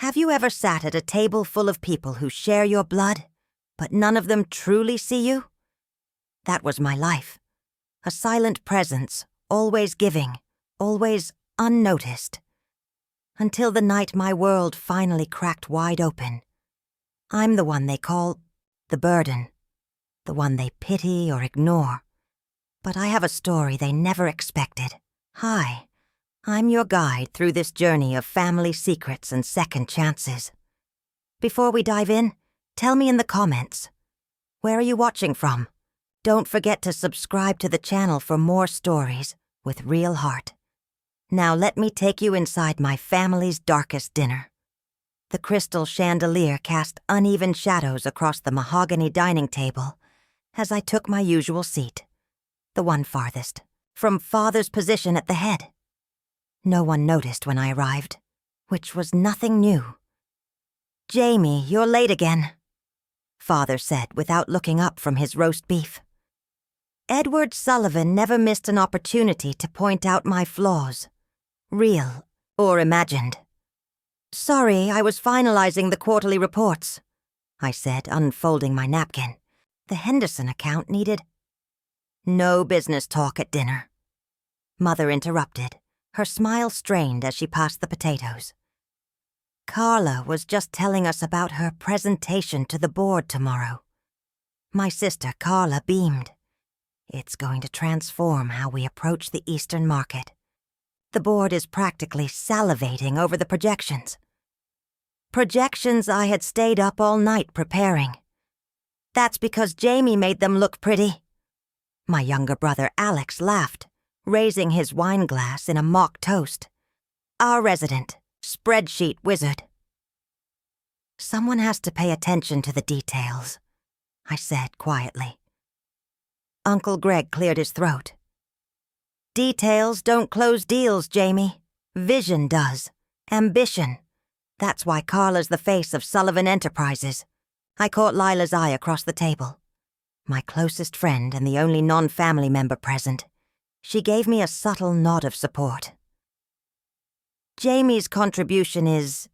Have you ever sat at a table full of people who share your blood, but none of them truly see you? That was my life. A silent presence, always giving, always unnoticed. Until the night my world finally cracked wide open. I'm the one they call the burden, the one they pity or ignore. But I have a story they never expected. Hi, I'm your guide through this journey of family secrets and second chances. Before we dive in, tell me in the comments, where are you watching from? Don't forget to subscribe to the channel for more stories with real heart. Now let me take you inside my family's darkest dinner. The crystal chandelier cast uneven shadows across the mahogany dining table as I took my usual seat, the one farthest, from Father's position at the head. No one noticed when I arrived, which was nothing new. "Jamie, you're late again," Father said without looking up from his roast beef. Edward Sullivan never missed an opportunity to point out my flaws, real or imagined. "Sorry, I was finalizing the quarterly reports," I said, unfolding my napkin. The Henderson account needed... "No business talk at dinner," Mother interrupted, her smile strained as she passed the potatoes. "Carla was just telling us about her presentation to the board tomorrow." My sister Carla beamed. "It's going to transform how we approach the Eastern market. The board is practically salivating over the projections. Projections I had stayed up all night preparing. That's because Jamie made them look pretty." My younger brother Alex laughed, raising his wine glass in a mock toast. "Our resident spreadsheet wizard." "Someone has to pay attention to the details," I said quietly. Uncle Greg cleared his throat. "Details don't close deals, Jamie. Vision does. Ambition. That's why Carla's the face of Sullivan Enterprises." I caught Lila's eye across the table. My closest friend and the only non-family member present. She gave me a subtle nod of support. "Jamie's contribution is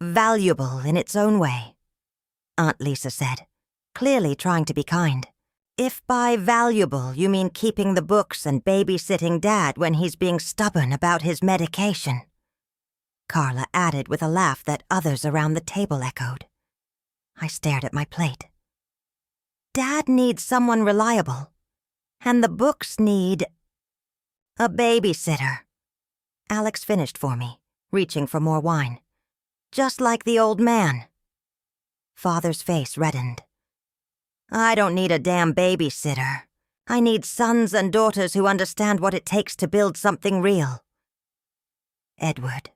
valuable in its own way," Aunt Lisa said, clearly trying to be kind. "If by valuable you mean keeping the books and babysitting Dad when he's being stubborn about his medication," Carla added with a laugh that others around the table echoed. I stared at my plate. "Dad needs someone reliable, and the books need a babysitter." Alex finished for me, reaching for more wine. "Just like the old man." Father's face reddened. "I don't need a damn babysitter. I need sons and daughters who understand what it takes to build something real." "Edward,"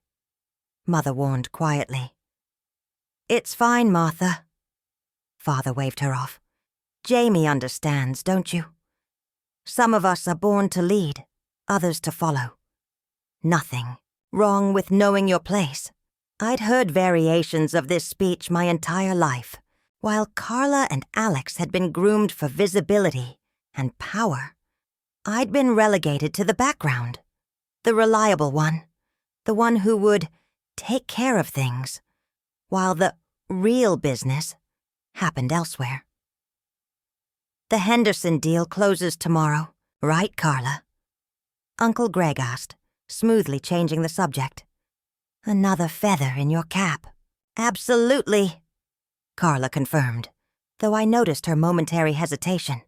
Mother warned quietly. "It's fine, Martha." Father waved her off. "Jamie understands, don't you? Some of us are born to lead, others to follow. Nothing wrong with knowing your place." I'd heard variations of this speech my entire life, while Carla and Alex had been groomed for visibility and power. I'd been relegated to the background, the reliable one, the one who would take care of things, while the real business happened elsewhere. "The Henderson deal closes tomorrow, right, Carla?" Uncle Greg asked, smoothly changing the subject. "Another feather in your cap." "Absolutely," Carla confirmed, though I noticed her momentary hesitation.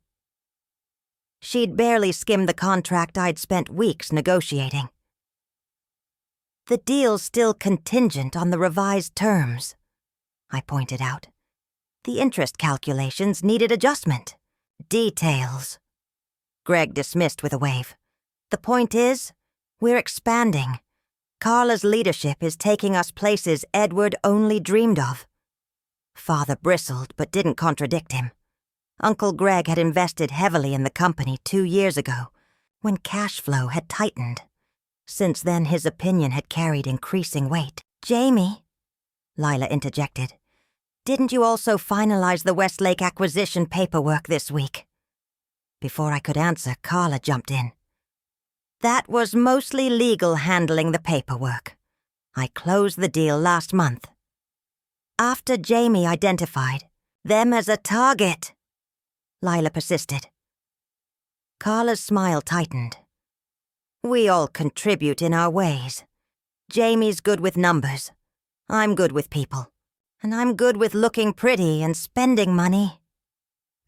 She'd barely skimmed the contract I'd spent weeks negotiating. "The deal's still contingent on the revised terms," I pointed out. "The interest calculations needed adjustment. Details." Greg dismissed with a wave. "The point is, we're expanding. Carla's leadership is taking us places Edward only dreamed of." Father bristled but didn't contradict him. Uncle Greg had invested heavily in the company 2 years ago, when cash flow had tightened. Since then, his opinion had carried increasing weight. "Jamie," Lila interjected, "didn't you also finalize the Westlake acquisition paperwork this week?" Before I could answer, Carla jumped in. "That was mostly legal handling the paperwork. I closed the deal last month. After Jamie identified them as a target, Lila persisted. Carla's smile tightened. We all contribute in our ways. Jamie's good with numbers. I'm good with people. And I'm good with looking pretty and spending money,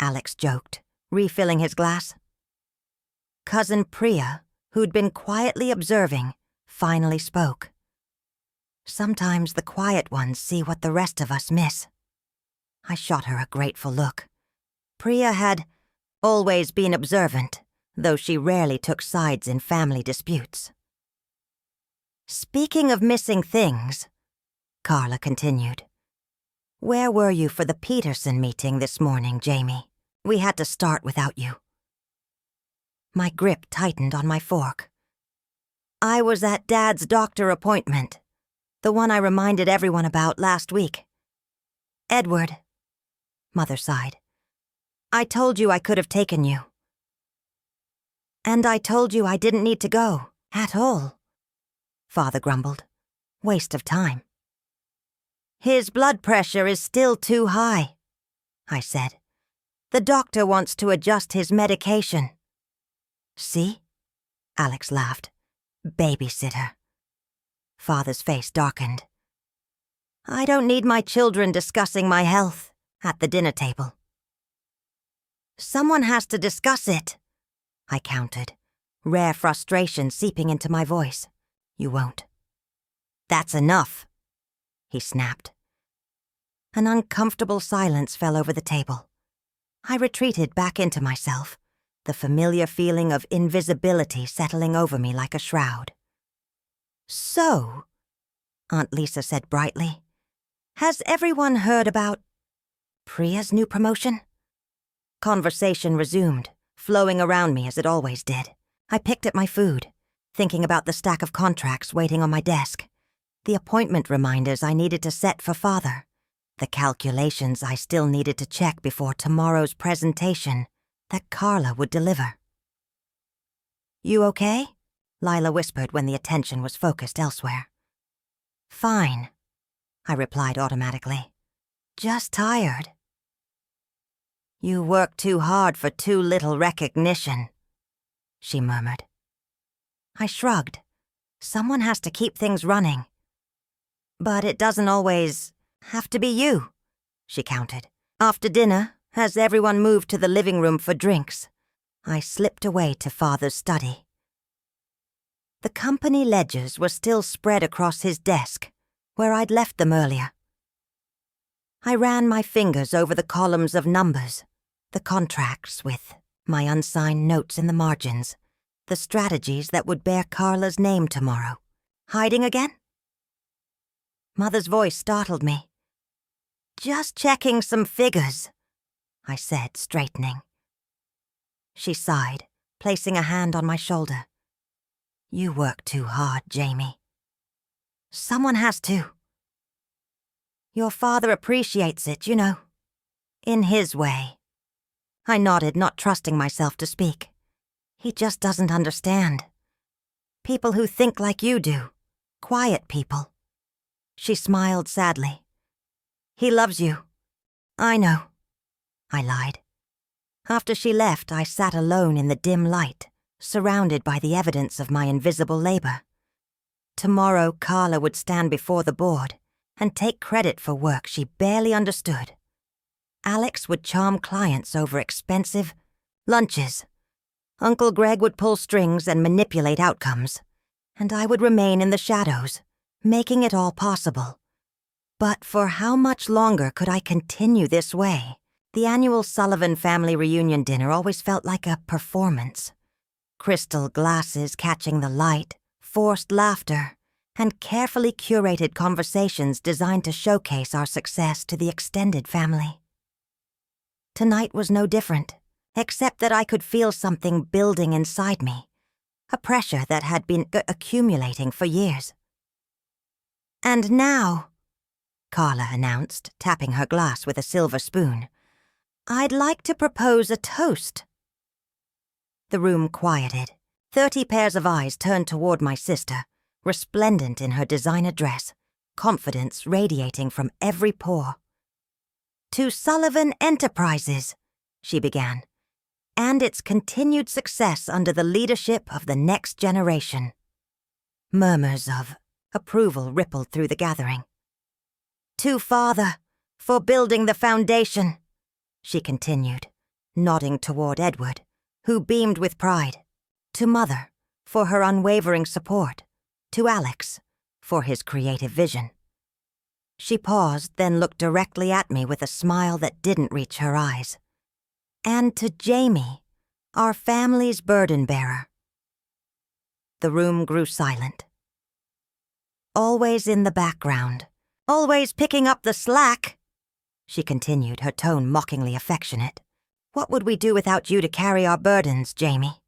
Alex joked, refilling his glass. Cousin Priya, who'd been quietly observing, finally spoke. Sometimes the quiet ones see what the rest of us miss. I shot her a grateful look. Priya had always been observant, though she rarely took sides in family disputes. Speaking of missing things, Carla continued. Where were you for the Peterson meeting this morning, Jamie? We had to start without you. My grip tightened on my fork. I was at Dad's doctor appointment, the one I reminded everyone about last week. Edward, Mother sighed. I told you I could have taken you. And I told you I didn't need to go, at all, Father grumbled. Waste of time. His blood pressure is still too high, I said. The doctor wants to adjust his medication. See? Alex laughed. Babysitter. Father's face darkened. I don't need my children discussing my health at the dinner table. Someone has to discuss it, I countered, rare frustration seeping into my voice. You won't. That's enough, he snapped. An uncomfortable silence fell over the table. I retreated back into myself, the familiar feeling of invisibility settling over me like a shroud. So, Aunt Lisa said brightly, has everyone heard about Priya's new promotion? Conversation resumed, flowing around me as it always did. I picked at my food, thinking about the stack of contracts waiting on my desk, the appointment reminders I needed to set for Father, the calculations I still needed to check before tomorrow's presentation that Carla would deliver. You okay? Lila whispered when the attention was focused elsewhere. Fine, I replied automatically. Just tired. You work too hard for too little recognition, she murmured. I shrugged. Someone has to keep things running. But it doesn't always have to be you, she countered. After dinner, as everyone moved to the living room for drinks, I slipped away to Father's study. The company ledgers were still spread across his desk, where I'd left them earlier. I ran my fingers over the columns of numbers, the contracts with my unsigned notes in the margins, the strategies that would bear Carla's name tomorrow. Hiding again? Mother's voice startled me. Just checking some figures, I said, straightening. She sighed, placing a hand on my shoulder. You work too hard, Jamie. Someone has to. Your father appreciates it, you know. In his way. I nodded, not trusting myself to speak. He just doesn't understand. People who think like you do. Quiet people. She smiled sadly. He loves you. I know. I lied. After she left, I sat alone in the dim light, surrounded by the evidence of my invisible labor. Tomorrow, Carla would stand before the board and take credit for work she barely understood. Alex would charm clients over expensive lunches. Uncle Greg would pull strings and manipulate outcomes, and I would remain in the shadows, making it all possible. But for how much longer could I continue this way? The annual Sullivan family reunion dinner always felt like a performance. Crystal glasses catching the light, forced laughter, and carefully curated conversations designed to showcase our success to the extended family. Tonight was no different, except that I could feel something building inside me, a pressure that had been accumulating for years. And now, Carla announced, tapping her glass with a silver spoon, I'd like to propose a toast. The room quieted. 30 pairs of eyes turned toward my sister, resplendent in her designer dress, confidence radiating from every pore. "To Sullivan Enterprises," she began, "and its continued success under the leadership of the next generation." Murmurs of approval rippled through the gathering. "To Father, for building the foundation," she continued, nodding toward Edward, who beamed with pride. "To Mother, for her unwavering support. To Alex, for his creative vision." She paused, then looked directly at me with a smile that didn't reach her eyes. "And to Jamie, our family's burden-bearer." The room grew silent. "Always in the background, always picking up the slack," she continued, her tone mockingly affectionate. "What would we do without you to carry our burdens, Jamie?"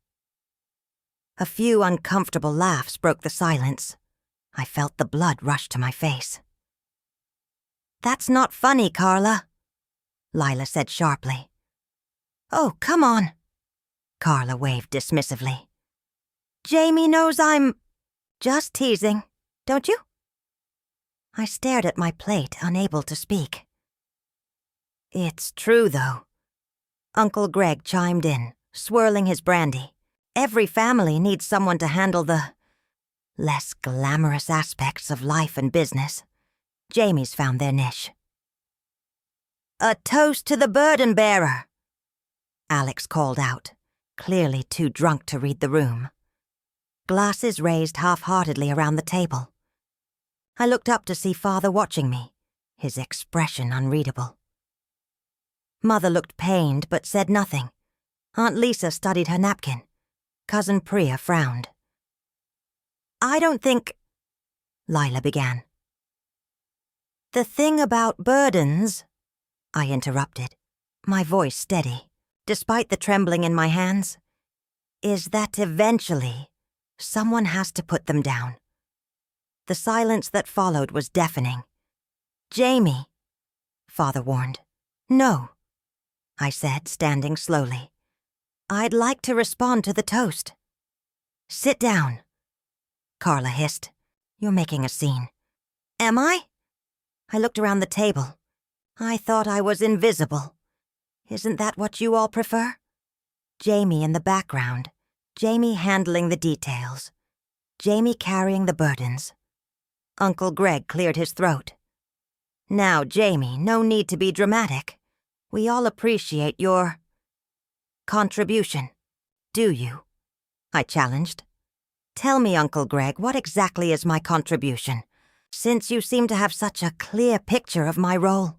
A few uncomfortable laughs broke the silence. I felt the blood rush to my face. "That's not funny, Carla," Lila said sharply. "Oh, come on," Carla waved dismissively. "Jamie knows I'm just teasing, don't you?" I stared at my plate, unable to speak. "It's true, though." Uncle Greg chimed in, swirling his brandy. "Every family needs someone to handle the less glamorous aspects of life and business. Jamie's found their niche." "A toast to the burden-bearer," Alex called out, clearly too drunk to read the room. Glasses raised half-heartedly around the table. I looked up to see Father watching me, his expression unreadable. Mother looked pained but said nothing. Aunt Lisa studied her napkin. Cousin Priya frowned. "I don't think—" Lila began. "The thing about burdens," I interrupted, my voice steady, despite the trembling in my hands, "is that eventually someone has to put them down." The silence that followed was deafening. "Jamie," Father warned. "No," I said, standing slowly. "I'd like to respond to the toast." "Sit down," Carla hissed. "You're making a scene." "Am I?" I looked around the table. "I thought I was invisible. Isn't that what you all prefer?" Jamie in the background, Jamie handling the details, Jamie carrying the burdens. Uncle Greg cleared his throat. "Now, Jamie, no need to be dramatic. We all appreciate your contribution. Do you?" I challenged. "Tell me, Uncle Greg, what exactly is my contribution, since you seem to have such a clear picture of my role?"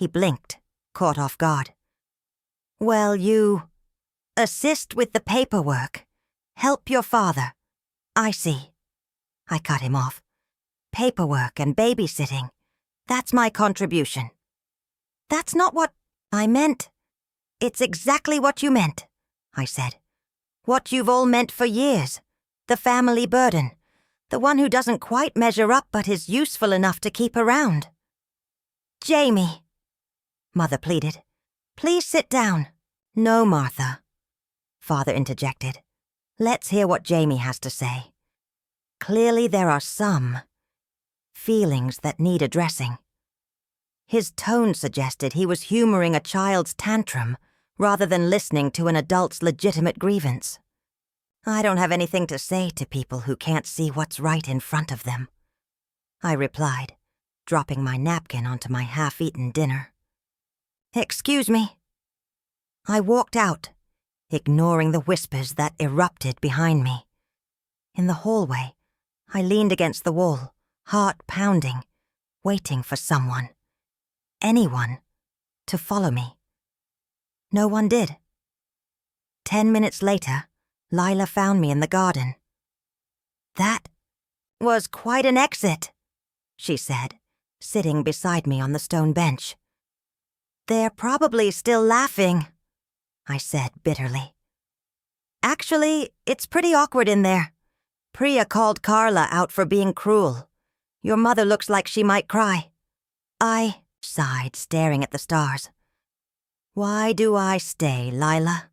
He blinked, caught off guard. "Well, you assist with the paperwork. Help your father. I see." I cut him off. "Paperwork and babysitting. That's my contribution." "That's not what I meant." "It's exactly what you meant," I said. "What you've all meant for years. The family burden. The one who doesn't quite measure up but is useful enough to keep around." "Jamie," Mother pleaded. "Please sit down." "No, Martha," Father interjected. "Let's hear what Jamie has to say. Clearly there are some feelings that need addressing." His tone suggested he was humoring a child's tantrum rather than listening to an adult's legitimate grievance. "I don't have anything to say to people who can't see what's right in front of them," I replied, dropping my napkin onto my half-eaten dinner. "Excuse me." I walked out, ignoring the whispers that erupted behind me. In the hallway, I leaned against the wall, heart pounding, waiting for someone, anyone, to follow me. No one did. 10 minutes later, Lila found me in the garden. "That was quite an exit," she said, sitting beside me on the stone bench. "They're probably still laughing," I said bitterly. "Actually, it's pretty awkward in there. Priya called Carla out for being cruel. Your mother looks like she might cry." I sighed, staring at the stars. "Why do I stay, Lila?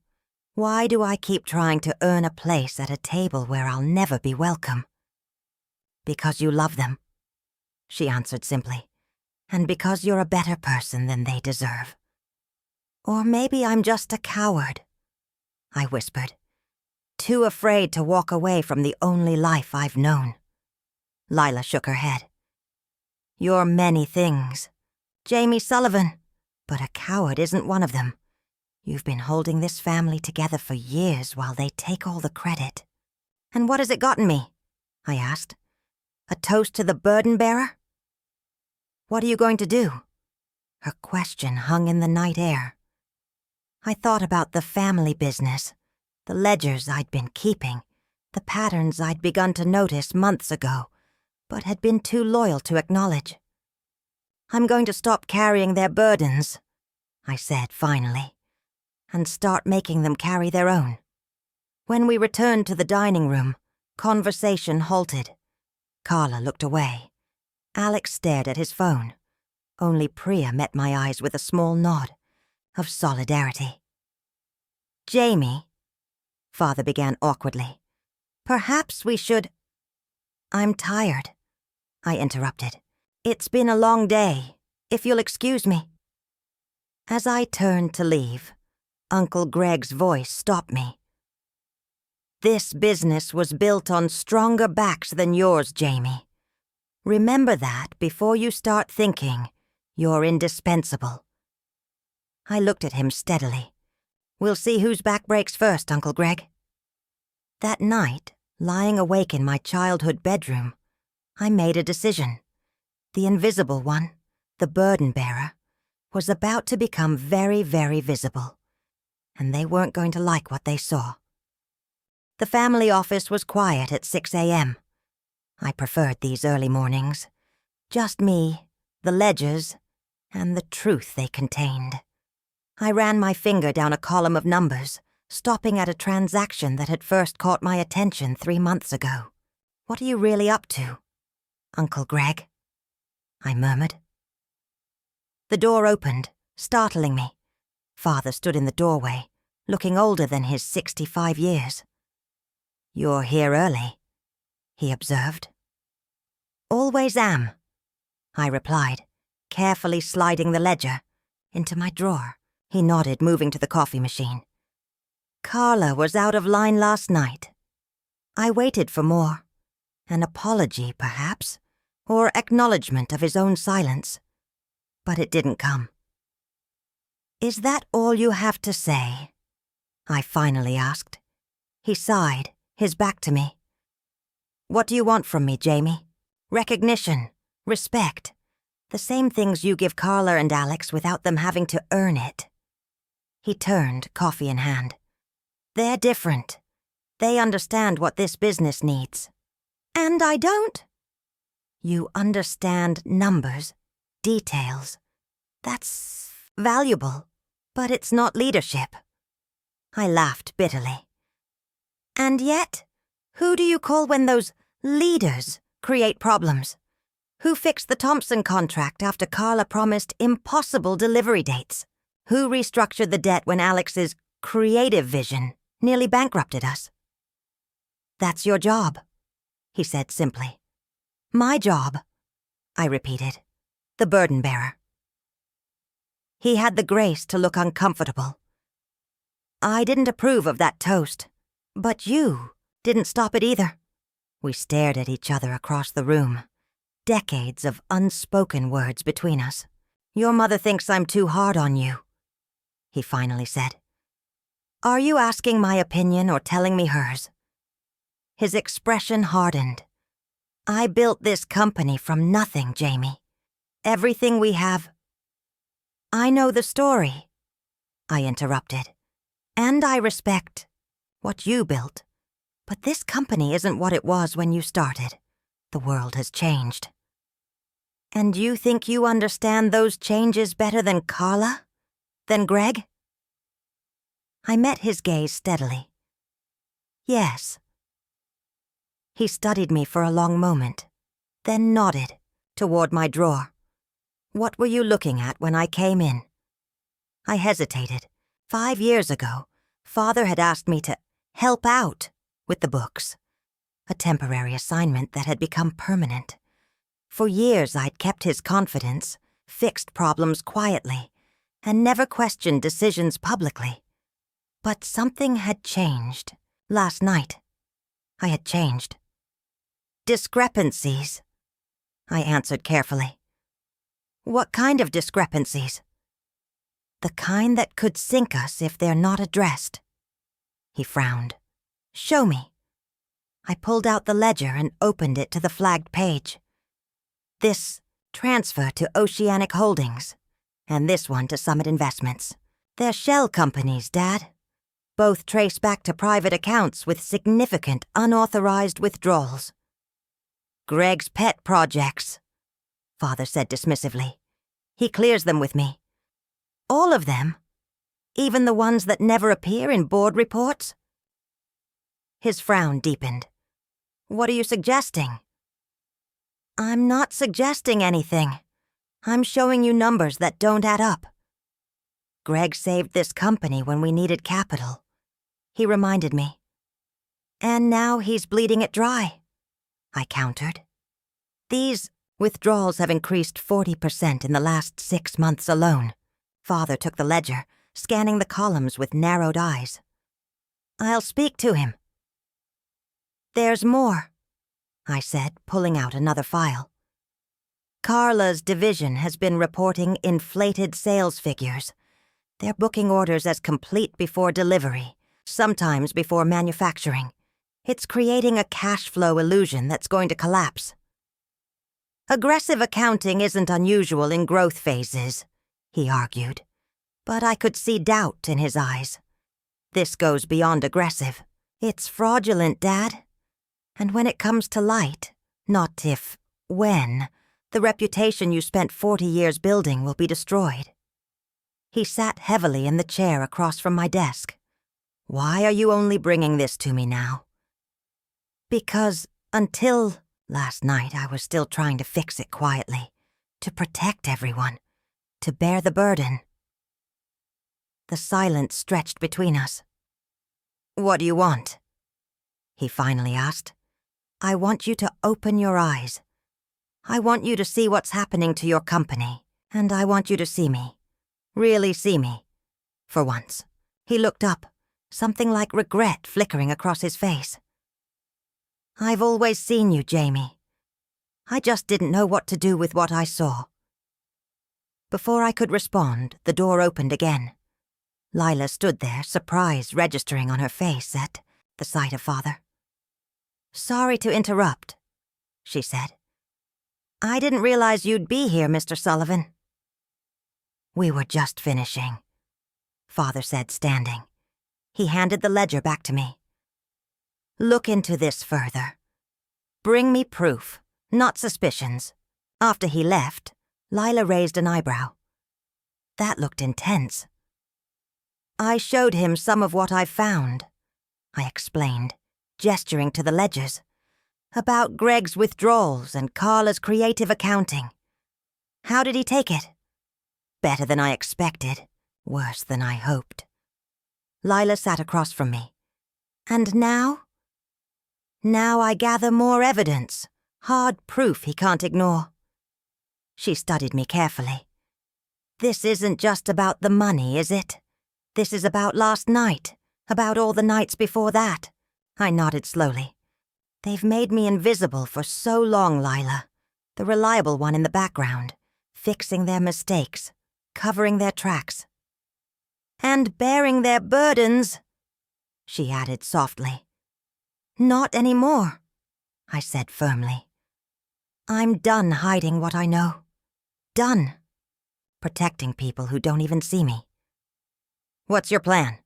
Why do I keep trying to earn a place at a table where I'll never be welcome?" "Because you love them," she answered simply. "And because you're a better person than they deserve. Or maybe I'm just a coward," I whispered, "too afraid to walk away from the only life I've known." Lila shook her head. "You're many things, Jamie Sullivan, but a coward isn't one of them. You've been holding this family together for years while they take all the credit." "And what has it gotten me?" I asked. "A toast to the burden bearer?" "What are you going to do?" Her question hung in the night air. I thought about the family business, the ledgers I'd been keeping, the patterns I'd begun to notice months ago, but had been too loyal to acknowledge. "I'm going to stop carrying their burdens," I said finally, "and start making them carry their own." When we returned to the dining room, conversation halted. Carla looked away. Alex stared at his phone. Only Priya met my eyes with a small nod of solidarity. "Jamie," Father began awkwardly, "perhaps we should—" "I'm tired," I interrupted. "It's been a long day, if you'll excuse me." As I turned to leave, Uncle Greg's voice stopped me. "This business was built on stronger backs than yours, Jamie. Remember that before you start thinking you're indispensable." I looked at him steadily. "We'll see whose back breaks first, Uncle Greg." That night, lying awake in my childhood bedroom, I made a decision. The invisible one, the burden bearer, was about to become very, very visible, and they weren't going to like what they saw. The family office was quiet at 6 a.m. I preferred these early mornings. Just me, the ledgers, and the truth they contained. I ran my finger down a column of numbers, stopping at a transaction that had first caught my attention 3 months ago. "What are you really up to, Uncle Greg?" I murmured. The door opened, startling me. Father stood in the doorway, looking older than his 65 years. "You're here early," he observed. "Always am," I replied, carefully sliding the ledger into my drawer. He nodded, moving to the coffee machine. "Carla was out of line last night. I waited for more. An apology, perhaps, or acknowledgement of his own silence. But it didn't come." "Is that all you have to say?" I finally asked. He sighed, his back to me. "What do you want from me, Jamie? Recognition, respect, the same things you give Carla and Alex without them having to earn it." He turned, coffee in hand. "They're different. They understand what this business needs." "And I don't?" "You understand numbers, details. That's valuable, but it's not leadership." I laughed bitterly. "And yet, who do you call when those leaders create problems? Who fixed the Thompson contract after Carla promised impossible delivery dates? Who restructured the debt when Alex's creative vision nearly bankrupted us?" "That's your job," he said simply. "My job," I repeated. "The burden bearer." He had the grace to look uncomfortable. "I didn't approve of that toast, but you didn't stop it either." We stared at each other across the room, decades of unspoken words between us. "Your mother thinks I'm too hard on you," he finally said. "Are you asking my opinion or telling me hers?" His expression hardened. "I built this company from nothing, Jamie. Everything we have—" "I know the story," I interrupted. "And I respect what you built. But this company isn't what it was when you started. The world has changed." "And you think you understand those changes better than Carla? Than Greg?" I met his gaze steadily. "Yes." He studied me for a long moment, then nodded toward my drawer. "What were you looking at when I came in?" I hesitated. 5 years ago, Father had asked me to help out with the books, a temporary assignment that had become permanent. For years I'd kept his confidence, fixed problems quietly, and never questioned decisions publicly. But something had changed. Last night, I had changed. Discrepancies, I answered carefully. What kind of discrepancies? The kind that could sink us if they're not addressed. He frowned. Show me. I pulled out the ledger and opened it to the flagged page. This transfer to Oceanic Holdings, and this one to Summit Investments. They're shell companies, Dad. Both trace back to private accounts with significant unauthorized withdrawals. Greg's pet projects, Father said dismissively. He clears them with me. All of them? Even the ones that never appear in board reports? His frown deepened. What are you suggesting? I'm not suggesting anything. I'm showing you numbers that don't add up. Greg saved this company when we needed capital. He reminded me. And now he's bleeding it dry, I countered. These withdrawals have increased 40% in the last 6 months alone. Father took the ledger, scanning the columns with narrowed eyes. I'll speak to him. There's more, I said, pulling out another file. Carla's division has been reporting inflated sales figures. They're booking orders as complete before delivery, sometimes before manufacturing. It's creating a cash flow illusion that's going to collapse. Aggressive accounting isn't unusual in growth phases, he argued, but I could see doubt in his eyes. This goes beyond aggressive. It's fraudulent, Dad. And when it comes to light, not if, when, the reputation you spent 40 years building will be destroyed. He sat heavily in the chair across from my desk. Why are you only bringing this to me now? Because until last night I was still trying to fix it quietly, to protect everyone, to bear the burden. The silence stretched between us. What do you want? He finally asked. I want you to open your eyes. I want you to see what's happening to your company, and I want you to see me. Really see me. For once. He looked up, something like regret flickering across his face. I've always seen you, Jamie. I just didn't know what to do with what I saw. Before I could respond, the door opened again. Lila stood there, surprise registering on her face at the sight of Father. Sorry to interrupt, she said. I didn't realize you'd be here, Mr. Sullivan. We were just finishing, Father said, standing. He handed the ledger back to me. Look into this further. Bring me proof, not suspicions. After he left, Lila raised an eyebrow. That looked intense. I showed him some of what I found, I explained, gesturing to the ledgers, about Greg's withdrawals and Carla's creative accounting. How did he take it? Better than I expected, worse than I hoped. Lila sat across from me. And now? Now I gather more evidence, hard proof he can't ignore. She studied me carefully. This isn't just about the money, is it? This is about last night, about all the nights before that. I nodded slowly. They've made me invisible for so long, Lila. The reliable one in the background, fixing their mistakes, covering their tracks. And bearing their burdens, she added softly. Not anymore, I said firmly. I'm done hiding what I know. Done. Protecting people who don't even see me. What's your plan?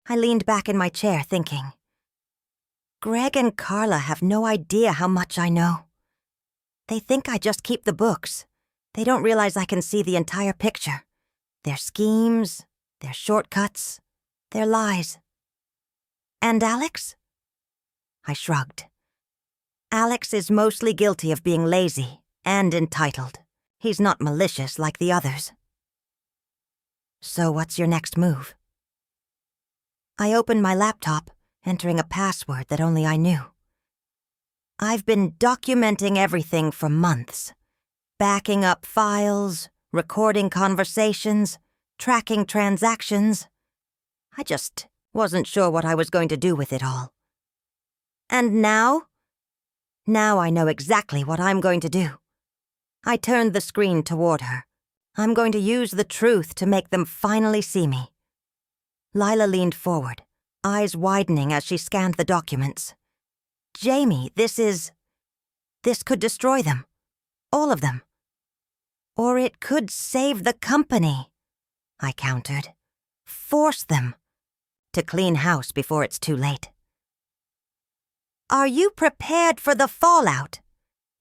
I leaned back in my chair thinking. Greg and Carla have no idea how much I know. They think I just keep the books. They don't realize I can see the entire picture. Their schemes, their shortcuts, their lies. And Alex? I shrugged. Alex is mostly guilty of being lazy and entitled. He's not malicious like the others. So what's your next move? I opened my laptop, entering a password that only I knew. I've been documenting everything for months. Backing up files, recording conversations, tracking transactions. I just wasn't sure what I was going to do with it all. And now? Now I know exactly what I'm going to do. I turned the screen toward her. I'm going to use the truth to make them finally see me. Lila leaned forward, eyes widening as she scanned the documents. Jamie, this could destroy them. All of them. Or it could save the company, I countered. Force them to clean house before it's too late. Are you prepared for the fallout?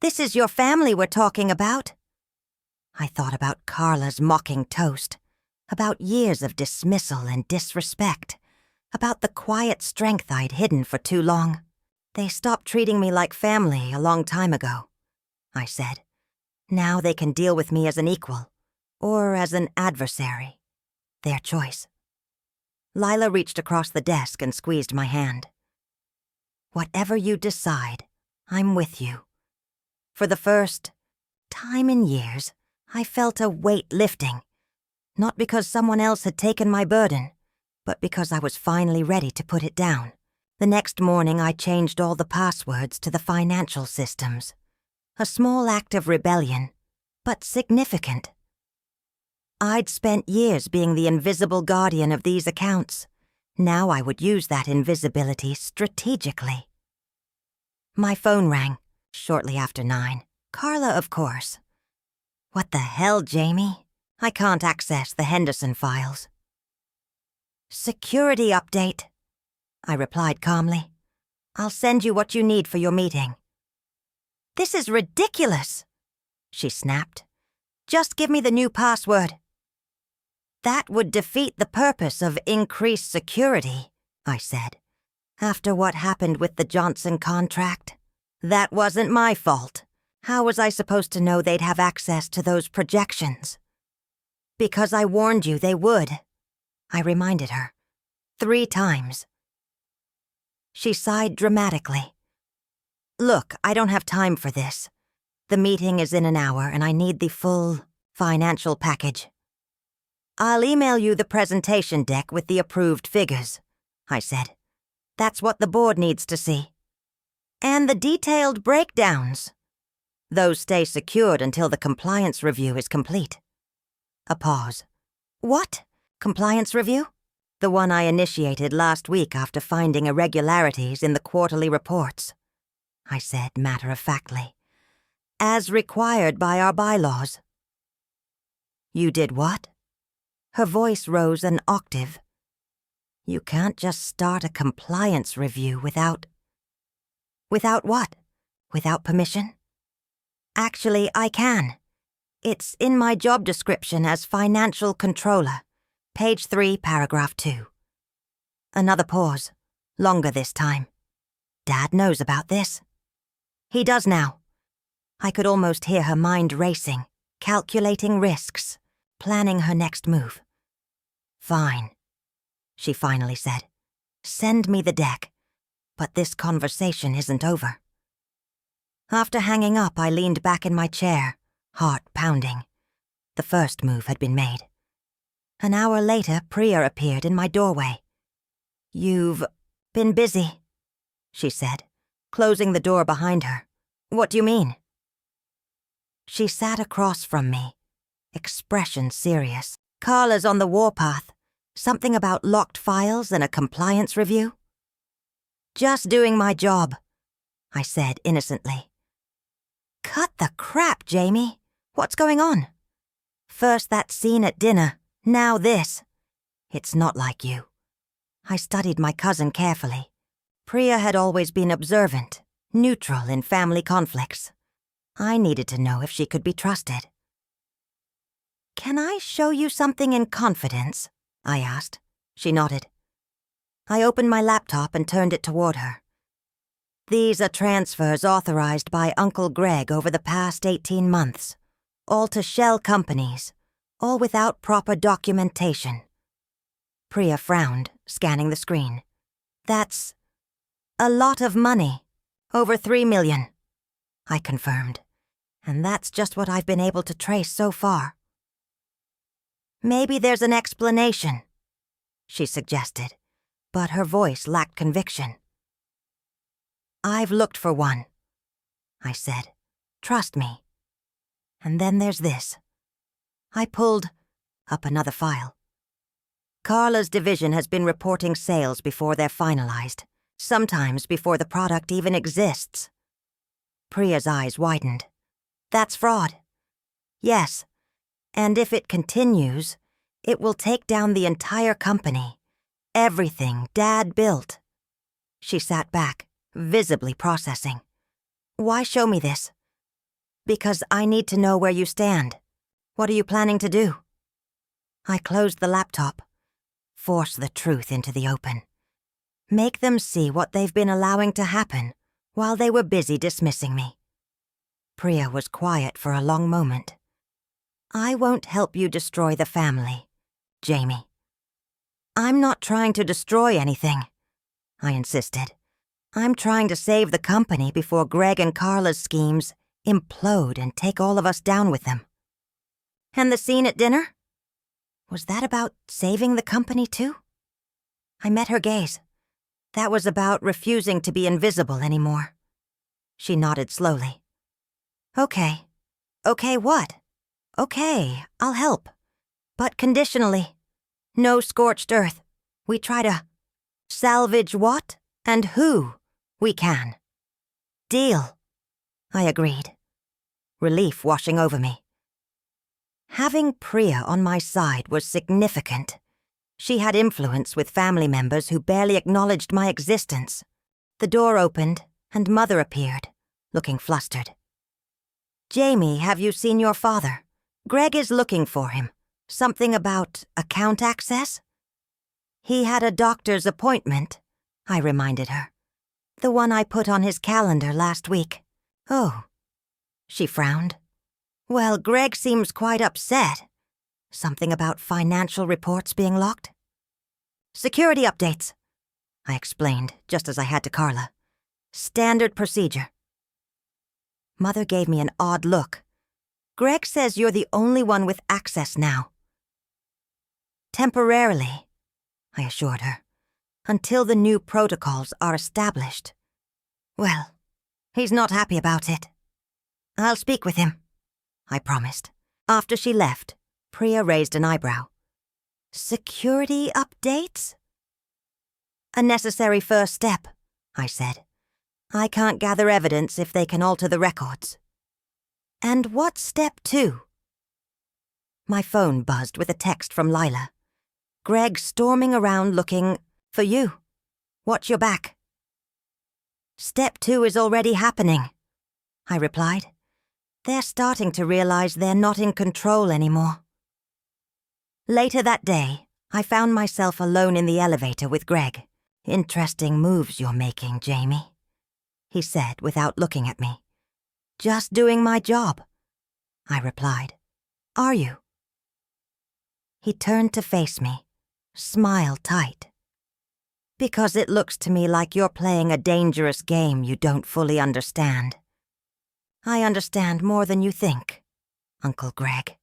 This is your family we're talking about. I thought about Carla's mocking toast, about years of dismissal and disrespect, about the quiet strength I'd hidden for too long. They stopped treating me like family a long time ago, I said. Now they can deal with me as an equal, or as an adversary. Their choice. Lila reached across the desk and squeezed my hand. Whatever you decide, I'm with you. For the first time in years, I felt a weight lifting, not because someone else had taken my burden, but because I was finally ready to put it down. The next morning, I changed all the passwords to the financial systems. A small act of rebellion, but significant. I'd spent years being the invisible guardian of these accounts. Now I would use that invisibility strategically. My phone rang shortly after 9. Carla, of course. What the hell, Jamie? I can't access the Henderson files. Security update, I replied calmly. I'll send you what you need for your meeting. This is ridiculous, she snapped. Just give me the new password. That would defeat the purpose of increased security, I said. After what happened with the Johnson contract, that wasn't my fault. How was I supposed to know they'd have access to those projections? Because I warned you they would, I reminded her. 3 times. She sighed dramatically. Look, I don't have time for this. The meeting is in an hour and I need the full financial package. I'll email you the presentation deck with the approved figures, I said. That's what the board needs to see. And the detailed breakdowns. Those stay secured until the compliance review is complete. A pause. What? Compliance review? The one I initiated last week after finding irregularities in the quarterly reports, I said matter-of-factly. As required by our bylaws. You did what? Her voice rose an octave. You can't just start a compliance review without... Without what? Without permission? Actually, I can. It's in my job description as financial controller. Page 3, paragraph 2. Another pause. Longer this time. Dad knows about this. He does now. I could almost hear her mind racing, calculating risks, planning her next move. Fine, she finally said. Send me the deck. But this conversation isn't over. After hanging up, I leaned back in my chair, heart pounding. The first move had been made. An hour later, Priya appeared in my doorway. You've been busy, she said, closing the door behind her. What do you mean? She sat across from me, expression serious. Carla's on the warpath. Something about locked files and a compliance review? Just doing my job, I said innocently. Cut the crap, Jamie. What's going on? First that scene at dinner, now this. It's not like you. I studied my cousin carefully. Priya had always been observant, neutral in family conflicts. I needed to know if she could be trusted. Can I show you something in confidence? I asked. She nodded. I opened my laptop and turned it toward her. These are transfers authorized by Uncle Greg over the past 18 months, all to shell companies, all without proper documentation. Priya frowned, scanning the screen. That's a lot of money, over $3 million, I confirmed. And that's just what I've been able to trace so far. Maybe there's an explanation, she suggested, but her voice lacked conviction. I've looked for one, I said. Trust me. And then there's this. I pulled up another file. Carla's division has been reporting sales before they're finalized, sometimes before the product even exists. Priya's eyes widened. That's fraud. Yes, and if it continues, it will take down the entire company. Everything Dad built. She sat back, visibly processing. Why show me this? Because I need to know where you stand. What are you planning to do? I closed the laptop. Force the truth into the open. Make them see what they've been allowing to happen while they were busy dismissing me. Priya was quiet for a long moment. I won't help you destroy the family, Jamie. I'm not trying to destroy anything, I insisted. I'm trying to save the company before Greg and Carla's schemes implode and take all of us down with them. And the scene at dinner? Was that about saving the company too? I met her gaze. That was about refusing to be invisible anymore. She nodded slowly. Okay. Okay, what? Okay, I'll help. But conditionally. No scorched earth. We try to salvage what and who we can. Deal. I agreed. Relief washing over me. Having Priya on my side was significant. She had influence with family members who barely acknowledged my existence. The door opened, and Mother appeared, looking flustered. Jamie, have you seen your father? Greg is looking for him. Something about account access? He had a doctor's appointment, I reminded her. The one I put on his calendar last week. Oh. She frowned. Well, Greg seems quite upset. Something about financial reports being locked? Security updates, I explained, just as I had to Carla. Standard procedure. Mother gave me an odd look. Greg says you're the only one with access now. Temporarily, I assured her, until the new protocols are established. Well, he's not happy about it. I'll speak with him, I promised. After she left, Priya raised an eyebrow. Security updates? A necessary first step, I said. I can't gather evidence if they can alter the records. And what's step 2? My phone buzzed with a text from Lila. Greg storming around looking for you. Watch your back. Step 2 is already happening, I replied. They're starting to realize they're not in control anymore. Later that day, I found myself alone in the elevator with Greg. Interesting moves you're making, Jamie, he said without looking at me. Just doing my job, I replied. Are you? He turned to face me, smile tight. Because it looks to me like you're playing a dangerous game you don't fully understand. I understand more than you think, Uncle Greg.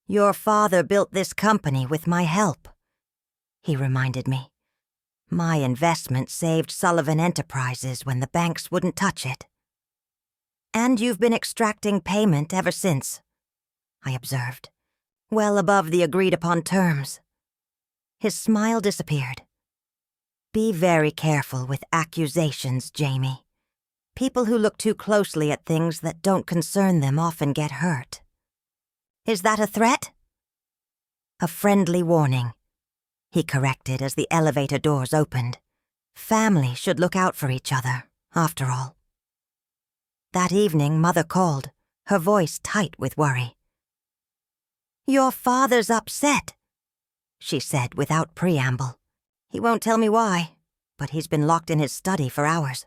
Your father built this company with my help, he reminded me. My investment saved Sullivan Enterprises when the banks wouldn't touch it. And you've been extracting payment ever since, I observed, well above the agreed-upon terms. His smile disappeared. Be very careful with accusations, Jamie. People who look too closely at things that don't concern them often get hurt. Is that a threat? A friendly warning, he corrected as the elevator doors opened. Family should look out for each other, after all. That evening, Mother called, her voice tight with worry. Your father's upset, she said without preamble. He won't tell me why, but he's been locked in his study for hours.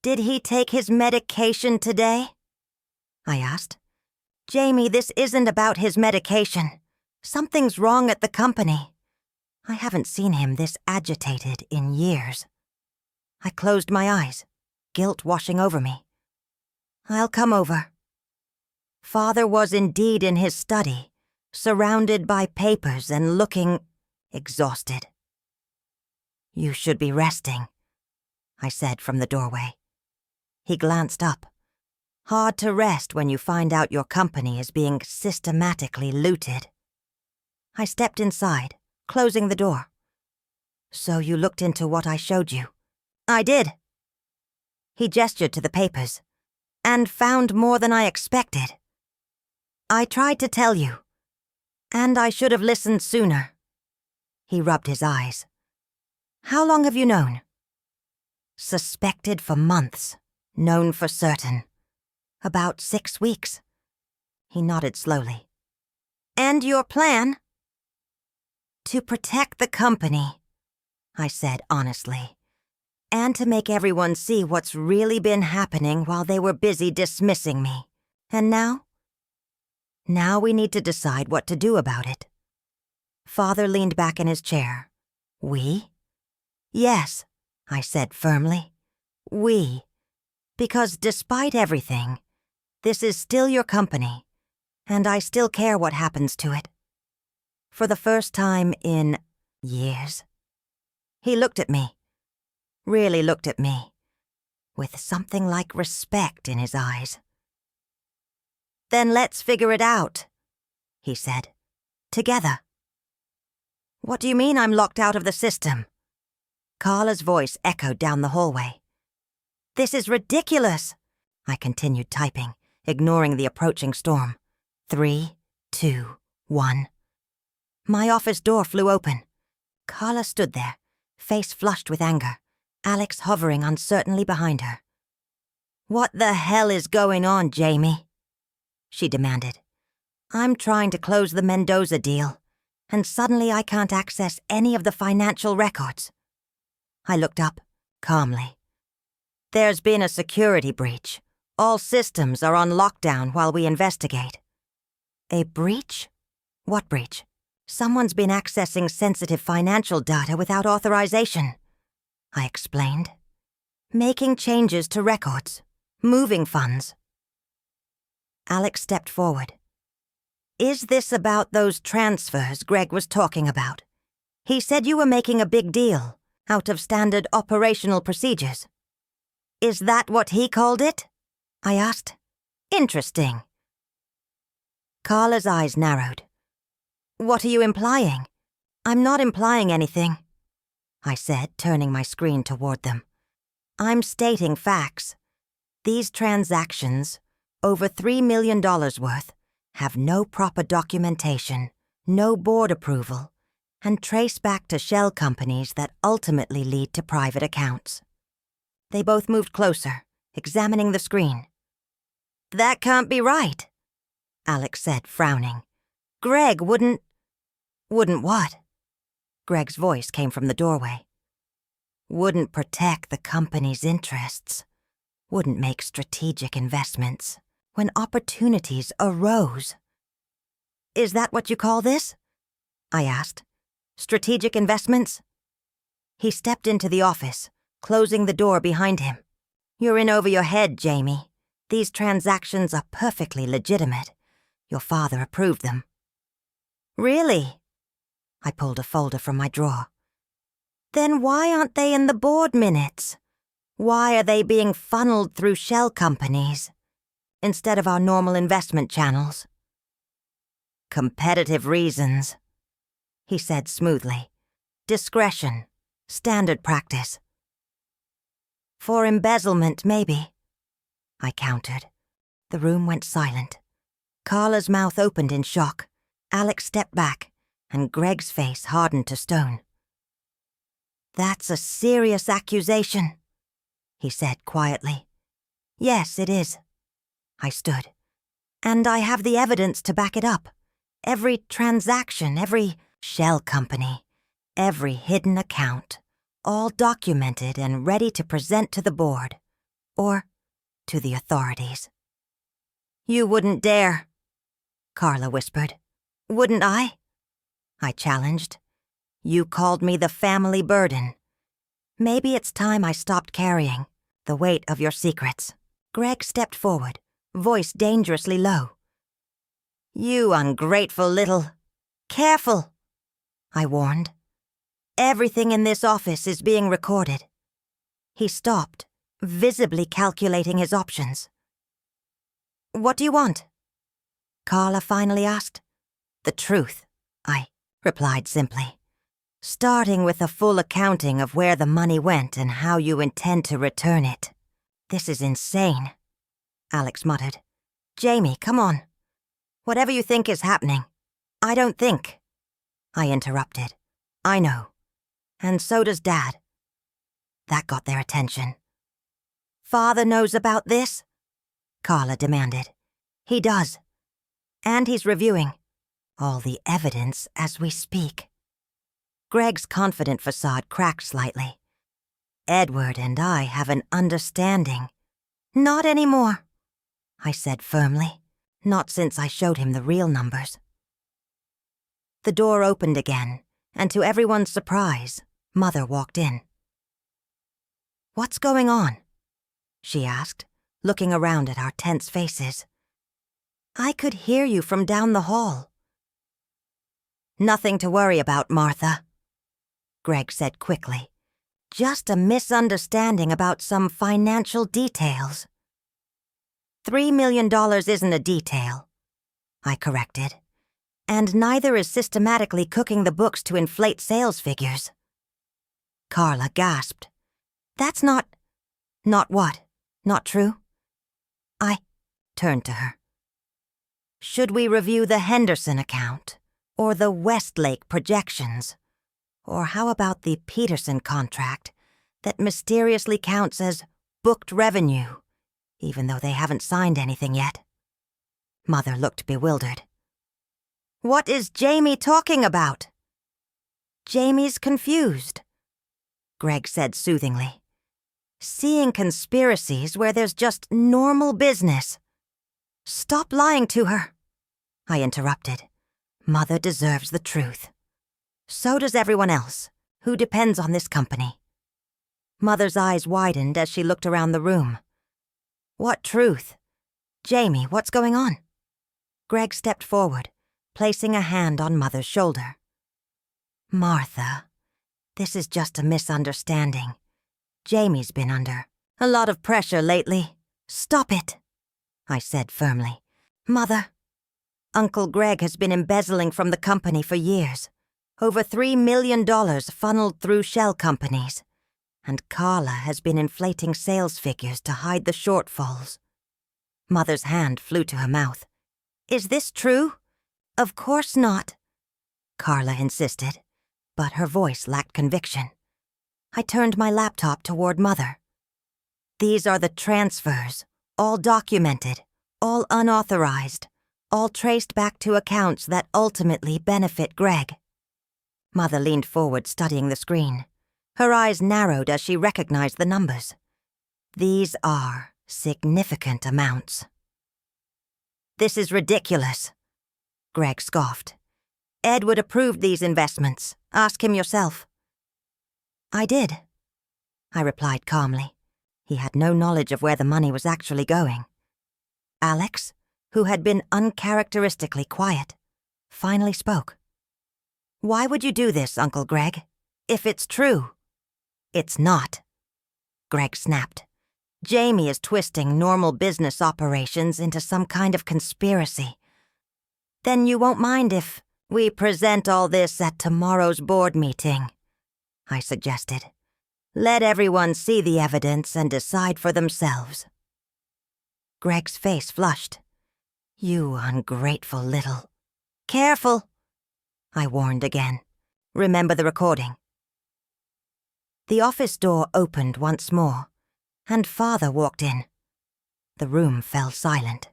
Did he take his medication today? I asked. Jamie, this isn't about his medication. Something's wrong at the company. I haven't seen him this agitated in years. I closed my eyes, guilt washing over me. I'll come over. Father was indeed in his study, surrounded by papers and looking exhausted. You should be resting, I said from the doorway. He glanced up. Hard to rest when you find out your company is being systematically looted. I stepped inside, closing the door. So you looked into what I showed you? I did. He gestured to the papers, and found more than I expected. I tried to tell you, and I should have listened sooner. He rubbed his eyes. How long have you known? Suspected for months, known for certain. About 6 weeks. He nodded slowly. And your plan? To protect the company, I said honestly, and to make everyone see what's really been happening while they were busy dismissing me. And now? Now we need to decide what to do about it. Father leaned back in his chair. We? Yes, I said firmly. We. Because despite everything, this is still your company, and I still care what happens to it. For the first time in years. He looked at me, really looked at me, with something like respect in his eyes. Then let's figure it out, he said, together. What do you mean I'm locked out of the system? Carla's voice echoed down the hallway. This is ridiculous, I continued typing, ignoring the approaching storm. 3, 2, 1. My office door flew open. Carla stood there, face flushed with anger, Alex hovering uncertainly behind her. What the hell is going on, Jamie? She demanded. I'm trying to close the Mendoza deal, and suddenly I can't access any of the financial records. I looked up, calmly. There's been a security breach. All systems are on lockdown while we investigate. A breach? What breach? Someone's been accessing sensitive financial data without authorization, I explained. Making changes to records, moving funds. Alex stepped forward. Is this about those transfers Greg was talking about? He said you were making a big deal out of standard operational procedures. Is that what he called it? I asked. Interesting. Carla's eyes narrowed. What are you implying? I'm not implying anything, I said, turning my screen toward them. I'm stating facts. These transactions, over $3 million worth, have no proper documentation, no board approval, and trace back to shell companies that ultimately lead to private accounts. They both moved closer, examining the screen. That can't be right, Alex said, frowning. Greg wouldn't... Wouldn't what? Greg's voice came from the doorway. Wouldn't protect the company's interests. Wouldn't make strategic investments when opportunities arose. Is that what you call this? I asked. Strategic investments? He stepped into the office, closing the door behind him. You're in over your head, Jamie. These transactions are perfectly legitimate. Your father approved them. Really? I pulled a folder from my drawer. Then why aren't they in the board minutes? Why are they being funneled through shell companies instead of our normal investment channels? Competitive reasons, he said smoothly. Discretion, standard practice. For embezzlement, maybe, I countered. The room went silent. Carla's mouth opened in shock. Alex stepped back, and Greg's face hardened to stone. That's a serious accusation, he said quietly. Yes, it is. I stood. And I have the evidence to back it up. Every transaction, every shell company, every hidden account, all documented and ready to present to the board, or to the authorities. You wouldn't dare, Carla whispered. Wouldn't I? I challenged. You called me the family burden. Maybe it's time I stopped carrying the weight of your secrets. Greg stepped forward, voice dangerously low. "You ungrateful little... Careful," I warned. "Everything in this office is being recorded." He stopped, visibly calculating his options. "What do you want?" Carla finally asked. "The truth," I replied simply. "Starting with a full accounting of where the money went and how you intend to return it." "This is insane," Alex muttered. "Jamie, come on. Whatever you think is happening." "I don't think," I interrupted. "I know. And so does Dad." That got their attention. "Father knows about this?" Carla demanded. "He does. And he's reviewing all the evidence as we speak." Greg's confident facade cracked slightly. "Edward and I have an understanding." "Not anymore," I said firmly. "Not since I showed him the real numbers." The door opened again, and to everyone's surprise, Mother walked in. "What's going on?" she asked, looking around at our tense faces. "I could hear you from down the hall." "Nothing to worry about, Martha," Greg said quickly. "Just a misunderstanding about some financial details." $3 million isn't a detail," I corrected. "And neither is systematically cooking the books to inflate sales figures." Carla gasped. "That's not..." "Not what? Not true?" I turned to her. "Should we review the Henderson account? Or the Westlake projections? Or how about the Peterson contract that mysteriously counts as booked revenue, even though they haven't signed anything yet?" Mother looked bewildered. "What is Jamie talking about?" "Jamie's confused," Greg said soothingly. "Seeing conspiracies where there's just normal business." "Stop lying to her," I interrupted. "Mother deserves the truth. So does everyone else who depends on this company." Mother's eyes widened as she looked around the room. "What truth? Jamie, what's going on?" Greg stepped forward, placing a hand on Mother's shoulder. "Martha, this is just a misunderstanding. Jamie's been under a lot of pressure lately." "Stop it," I said firmly. "Mother, Uncle Greg has been embezzling from the company for years. Over $3 million funneled through shell companies. And Carla has been inflating sales figures to hide the shortfalls." Mother's hand flew to her mouth. "Is this true?" "Of course not," Carla insisted, but her voice lacked conviction. I turned my laptop toward Mother. "These are the transfers, all documented, all unauthorized, all traced back to accounts that ultimately benefit Greg." Mother leaned forward, studying the screen. Her eyes narrowed as she recognized the numbers. "These are significant amounts." "This is ridiculous," Greg scoffed. "Edward approved these investments. Ask him yourself." "I did," I replied calmly. He had no knowledge of where the money was actually going. Alex, who had been uncharacteristically quiet, finally spoke. "Why would you do this, Uncle Greg? If it's true." "It's not," Greg snapped. "Jamie is twisting normal business operations into some kind of conspiracy." "Then you won't mind if we present all this at tomorrow's board meeting," I suggested. "Let everyone see the evidence and decide for themselves." Greg's face flushed. "You ungrateful little..." "Careful," I warned again. "Remember the recording." The office door opened once more, and Father walked in. The room fell silent.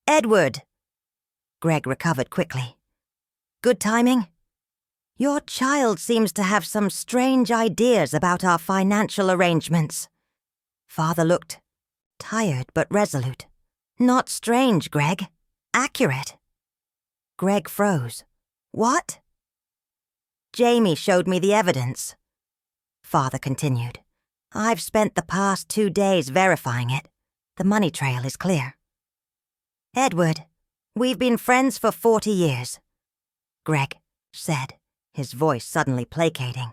"Edward!" Greg recovered quickly. "Good timing? Your child seems to have some strange ideas about our financial arrangements." Father looked tired but resolute. "Not strange, Greg. Accurate." Greg froze. "What?" "Jamie showed me the evidence," Father continued. I've spent the past 2 days verifying it. The money trail is clear. Edward, we've been friends for 40 years. Greg said, his voice suddenly placating.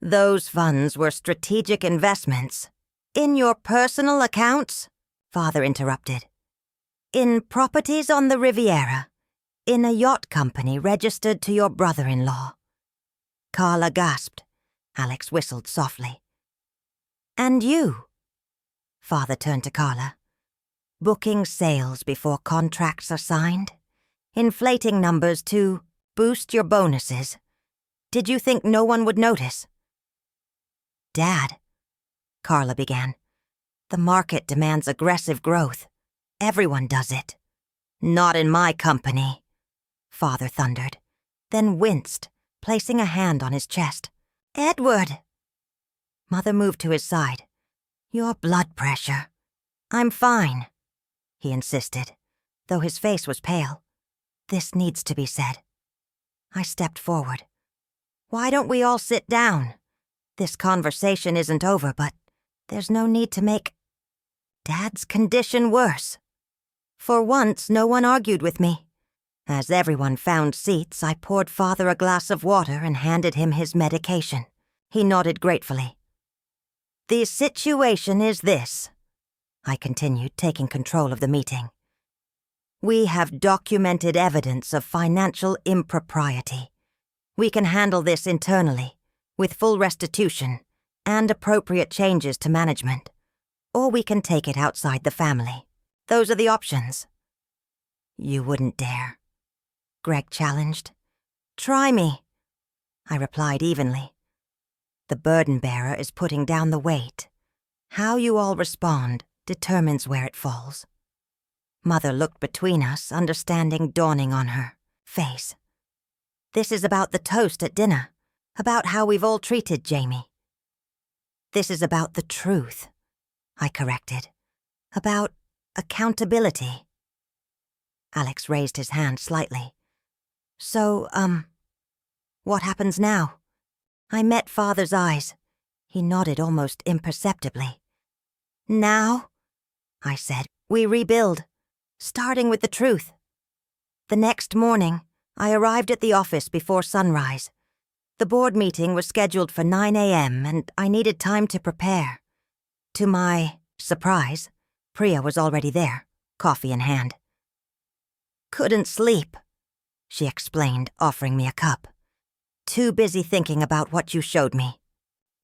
Those funds were strategic investments. In your personal accounts? Father interrupted. In properties on the Riviera. In a yacht company registered to your brother-in-law. Carla gasped. Alex whistled softly. And you? Father turned to Carla. Booking sales before contracts are signed? Inflating numbers to boost your bonuses? Did you think no one would notice? Dad, Carla began. The market demands aggressive growth. Everyone does it. Not in my company, Father thundered, then winced, placing a hand on his chest. Edward! Mother moved to his side. Your blood pressure. I'm fine, he insisted, though his face was pale. This needs to be said. I stepped forward. Why don't we all sit down? This conversation isn't over, but there's no need to make Dad's condition worse. For once, no one argued with me. As everyone found seats, I poured Father a glass of water and handed him his medication. He nodded gratefully. The situation is this, I continued, taking control of the meeting. We have documented evidence of financial impropriety. We can handle this internally, with full restitution and appropriate changes to management. Or we can take it outside the family. Those are the options. You wouldn't dare, Greg challenged. Try me, I replied evenly. The burden bearer is putting down the weight. How you all respond determines where it falls. Mother looked between us, understanding dawning on her face. This is about the toast at dinner, about how we've all treated Jamie. This is about the truth, I corrected. About accountability. Alex raised his hand slightly. So, what happens now? I met Father's eyes. He nodded almost imperceptibly. Now, I said, we rebuild, starting with the truth. The next morning, I arrived at the office before sunrise. The board meeting was scheduled for 9 a.m. and I needed time to prepare. To my surprise, Priya was already there, coffee in hand. Couldn't sleep, she explained, offering me a cup. Too busy thinking about what you showed me.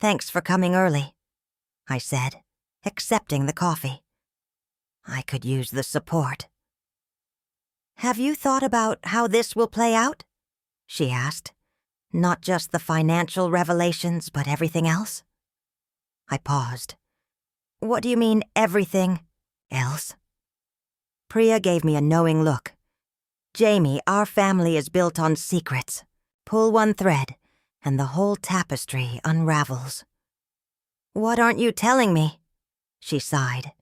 Thanks for coming early, I said, accepting the coffee. I could use the support. Have you thought about how this will play out? She asked. Not just the financial revelations, but everything else? I paused. What do you mean, everything else? Priya gave me a knowing look. Jamie, our family is built on secrets. Pull one thread, and the whole tapestry unravels. What aren't you telling me? She sighed.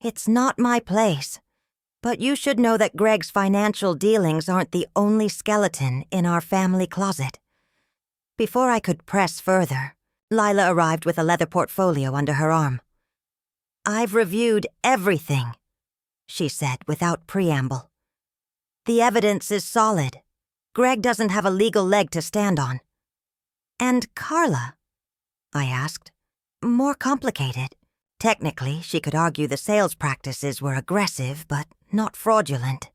It's not my place, but you should know that Greg's financial dealings aren't the only skeleton in our family closet. Before I could press further, Lila arrived with a leather portfolio under her arm. I've reviewed everything, she said without preamble. The evidence is solid. Greg doesn't have a legal leg to stand on. And Carla? I asked. More complicated. Technically, she could argue the sales practices were aggressive, but not fraudulent.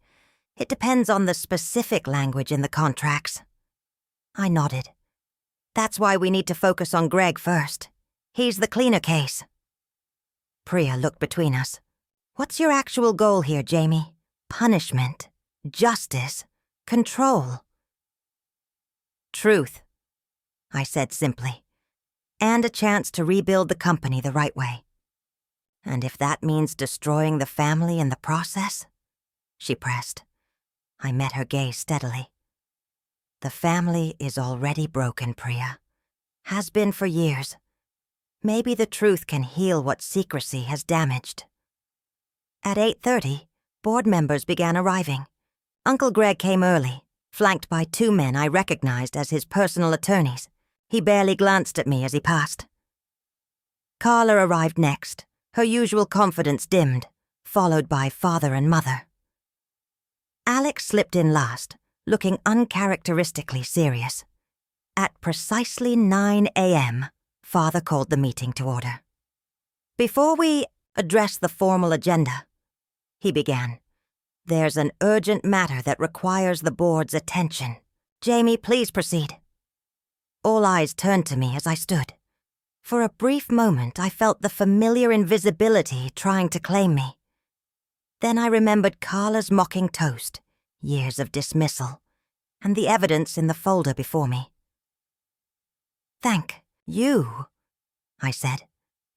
It depends on the specific language in the contracts. I nodded. That's why we need to focus on Greg first. He's the cleaner case. Priya looked between us. What's your actual goal here, Jamie? Punishment, justice, control. Truth, I said simply, and a chance to rebuild the company the right way. And if that means destroying the family in the process? She pressed. I met her gaze steadily. The family is already broken, Priya. Has been for years. Maybe the truth can heal what secrecy has damaged. At 8:30, board members began arriving. Uncle Greg came early, flanked by 2 men I recognized as his personal attorneys. He barely glanced at me as he passed. Carla arrived next, her usual confidence dimmed, followed by father and mother. Alex slipped in last, looking uncharacteristically serious. At precisely 9 a.m., Father called the meeting to order. "Before we address the formal agenda," he began, "there's an urgent matter that requires the board's attention. Jamie, please proceed." All eyes turned to me as I stood. For a brief moment, I felt the familiar invisibility trying to claim me. Then I remembered Carla's mocking toast, years of dismissal, and the evidence in the folder before me. "Thank you," I said,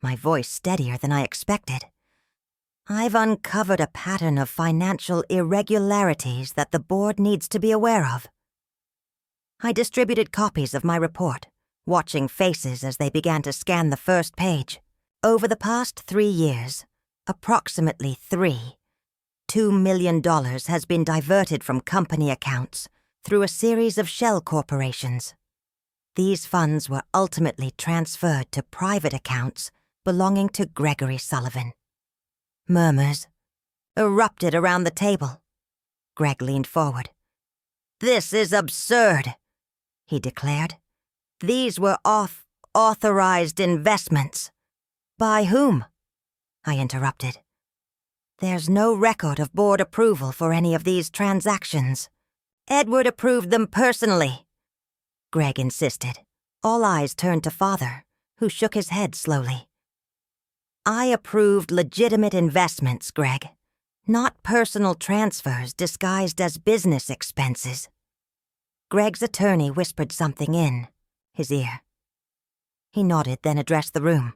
my voice steadier than I expected. "I've uncovered a pattern of financial irregularities that the board needs to be aware of." I distributed copies of my report, watching faces as they began to scan the first page. Over the past 3 years, approximately $2 million has been diverted from company accounts through a series of shell corporations. These funds were ultimately transferred to private accounts belonging to Gregory Sullivan. Murmurs erupted around the table. Greg leaned forward. "This is absurd," he declared. "These were authorized investments." "By whom?" I interrupted. "There's no record of board approval for any of these transactions." "Edward approved them personally," Greg insisted. All eyes turned to Father, who shook his head slowly. "I approved legitimate investments, Greg, not personal transfers disguised as business expenses." Greg's attorney whispered something in his ear. He nodded, then addressed the room.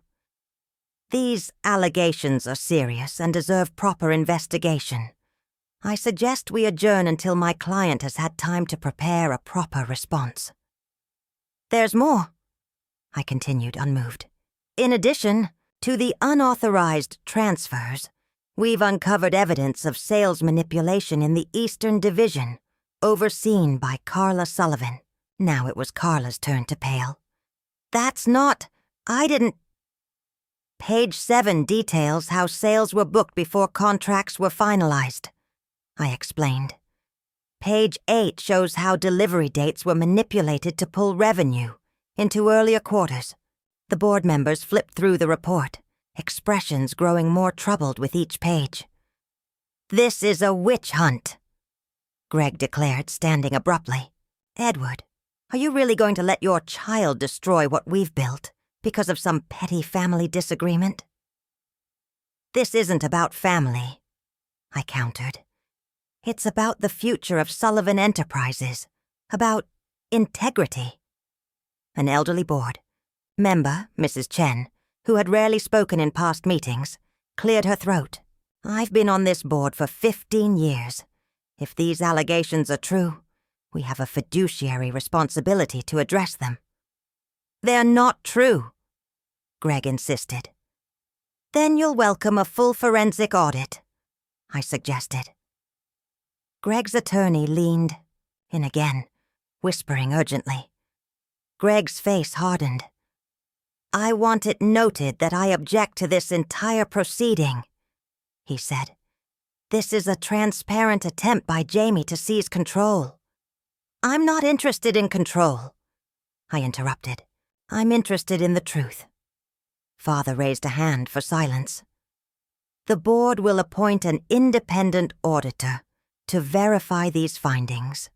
"These allegations are serious and deserve proper investigation. I suggest we adjourn until my client has had time to prepare a proper response." "There's more," I continued, unmoved. "In addition to the unauthorized transfers, we've uncovered evidence of sales manipulation in the Eastern Division, overseen by Carla Sullivan." Now it was Carla's turn to pale. "That's not... I didn't..." "Page 7 details how sales were booked before contracts were finalized," I explained. "Page 8 shows how delivery dates were manipulated to pull revenue into earlier quarters." The board members flipped through the report, expressions growing more troubled with each page. "This is a witch hunt," Greg declared, standing abruptly. "Edward, are you really going to let your child destroy what we've built because of some petty family disagreement?" "This isn't about family," I countered. "It's about the future of Sullivan Enterprises, about integrity." An elderly board member, Mrs. Chen, who had rarely spoken in past meetings, cleared her throat. "I've been on this board for 15 years. If these allegations are true, we have a fiduciary responsibility to address them." "They're not true," Greg insisted. "Then you'll welcome a full forensic audit," I suggested. Greg's attorney leaned in again, whispering urgently. Greg's face hardened. "I want it noted that I object to this entire proceeding," he said. "This is a transparent attempt by Jamie to seize control." "I'm not interested in control," I interrupted. "I'm interested in the truth." Father raised a hand for silence. "The board will appoint an independent auditor to verify these findings.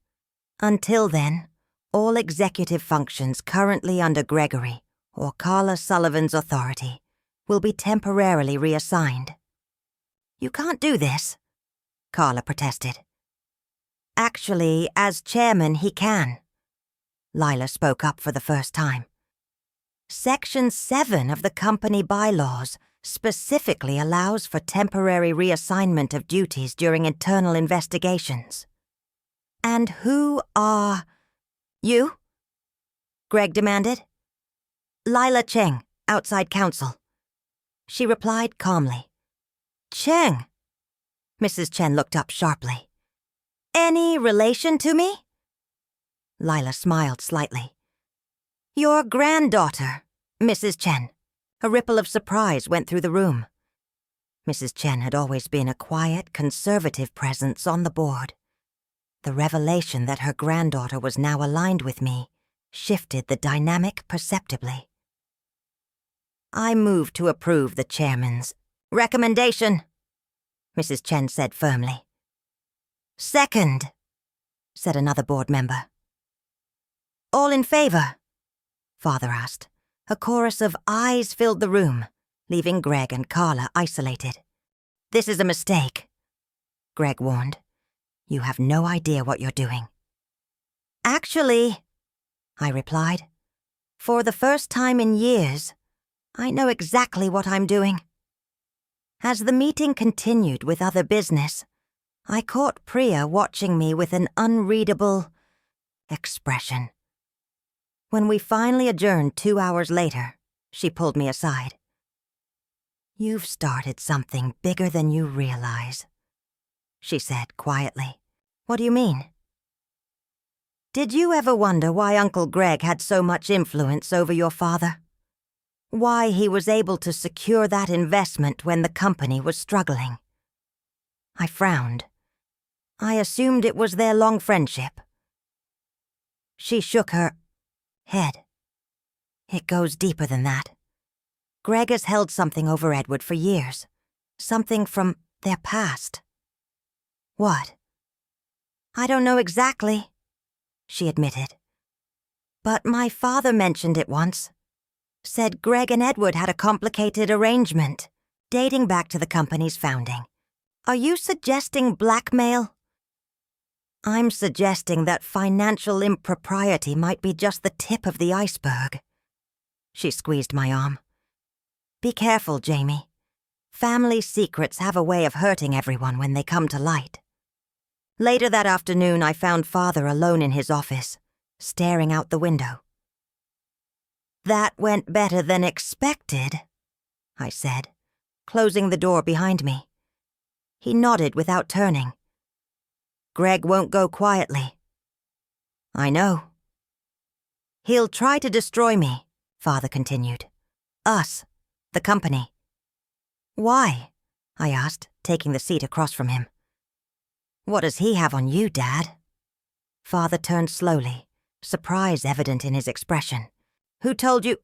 Until then, all executive functions currently under Gregory or Carla Sullivan's authority will be temporarily reassigned." "You can't do this," Carla protested. "Actually, as chairman, he can." Lila spoke up for the first time. "Section 7 of the company bylaws specifically allows for temporary reassignment of duties during internal investigations." "And who are you?" Greg demanded. "Lila Cheng, outside counsel." She replied calmly. "Cheng?" Mrs. Chen looked up sharply. "Any relation to me?" Lila smiled slightly. "Your granddaughter, Mrs. Chen." A ripple of surprise went through the room. Mrs. Chen had always been a quiet, conservative presence on the board. The revelation that her granddaughter was now aligned with me shifted the dynamic perceptibly. I moved to approve the chairman's recommendation, Mrs. Chen said firmly. Second, said another board member. All in favor? Father asked. A chorus of eyes filled the room, leaving Greg and Carla isolated. This is a mistake, Greg warned. You have no idea what you're doing. Actually, I replied, for the first time in years, I know exactly what I'm doing. As the meeting continued with other business, I caught Priya watching me with an unreadable expression. When we finally adjourned 2 hours later, she pulled me aside. You've started something bigger than you realize, she said quietly. What do you mean? Did you ever wonder why Uncle Greg had so much influence over your father? Why he was able to secure that investment when the company was struggling? I frowned. I assumed it was their long friendship. She shook her head. It goes deeper than that. Greg has held something over Edward for years. Something from their past. What? I don't know exactly, she admitted. But my father mentioned it once. Said Greg and Edward had a complicated arrangement, dating back to the company's founding. Are you suggesting blackmail? I'm suggesting that financial impropriety might be just the tip of the iceberg. She squeezed my arm. Be careful, Jamie. Family secrets have a way of hurting everyone when they come to light. Later that afternoon, I found Father alone in his office, staring out the window. That went better than expected, I said, closing the door behind me. He nodded without turning. Greg won't go quietly. I know. He'll try to destroy me, Father continued. Us, the company. Why? I asked, taking the seat across from him. What does he have on you, Dad? Father turned slowly, surprise evident in his expression. Who told you?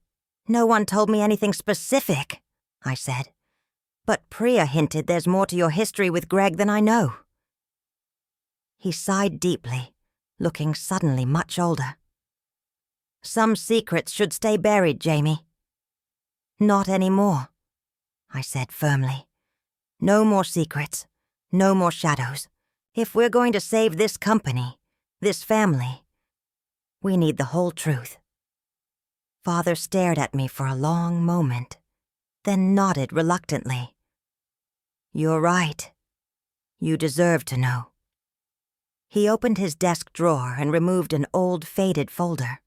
No one told me anything specific, I said. But Priya hinted there's more to your history with Greg than I know. He sighed deeply, looking suddenly much older. Some secrets should stay buried, Jamie. Not anymore, I said firmly. No more secrets, no more shadows. If we're going to save this company, this family, we need the whole truth. Father stared at me for a long moment, then nodded reluctantly. You're right. You deserve to know. He opened his desk drawer and removed an old, faded folder.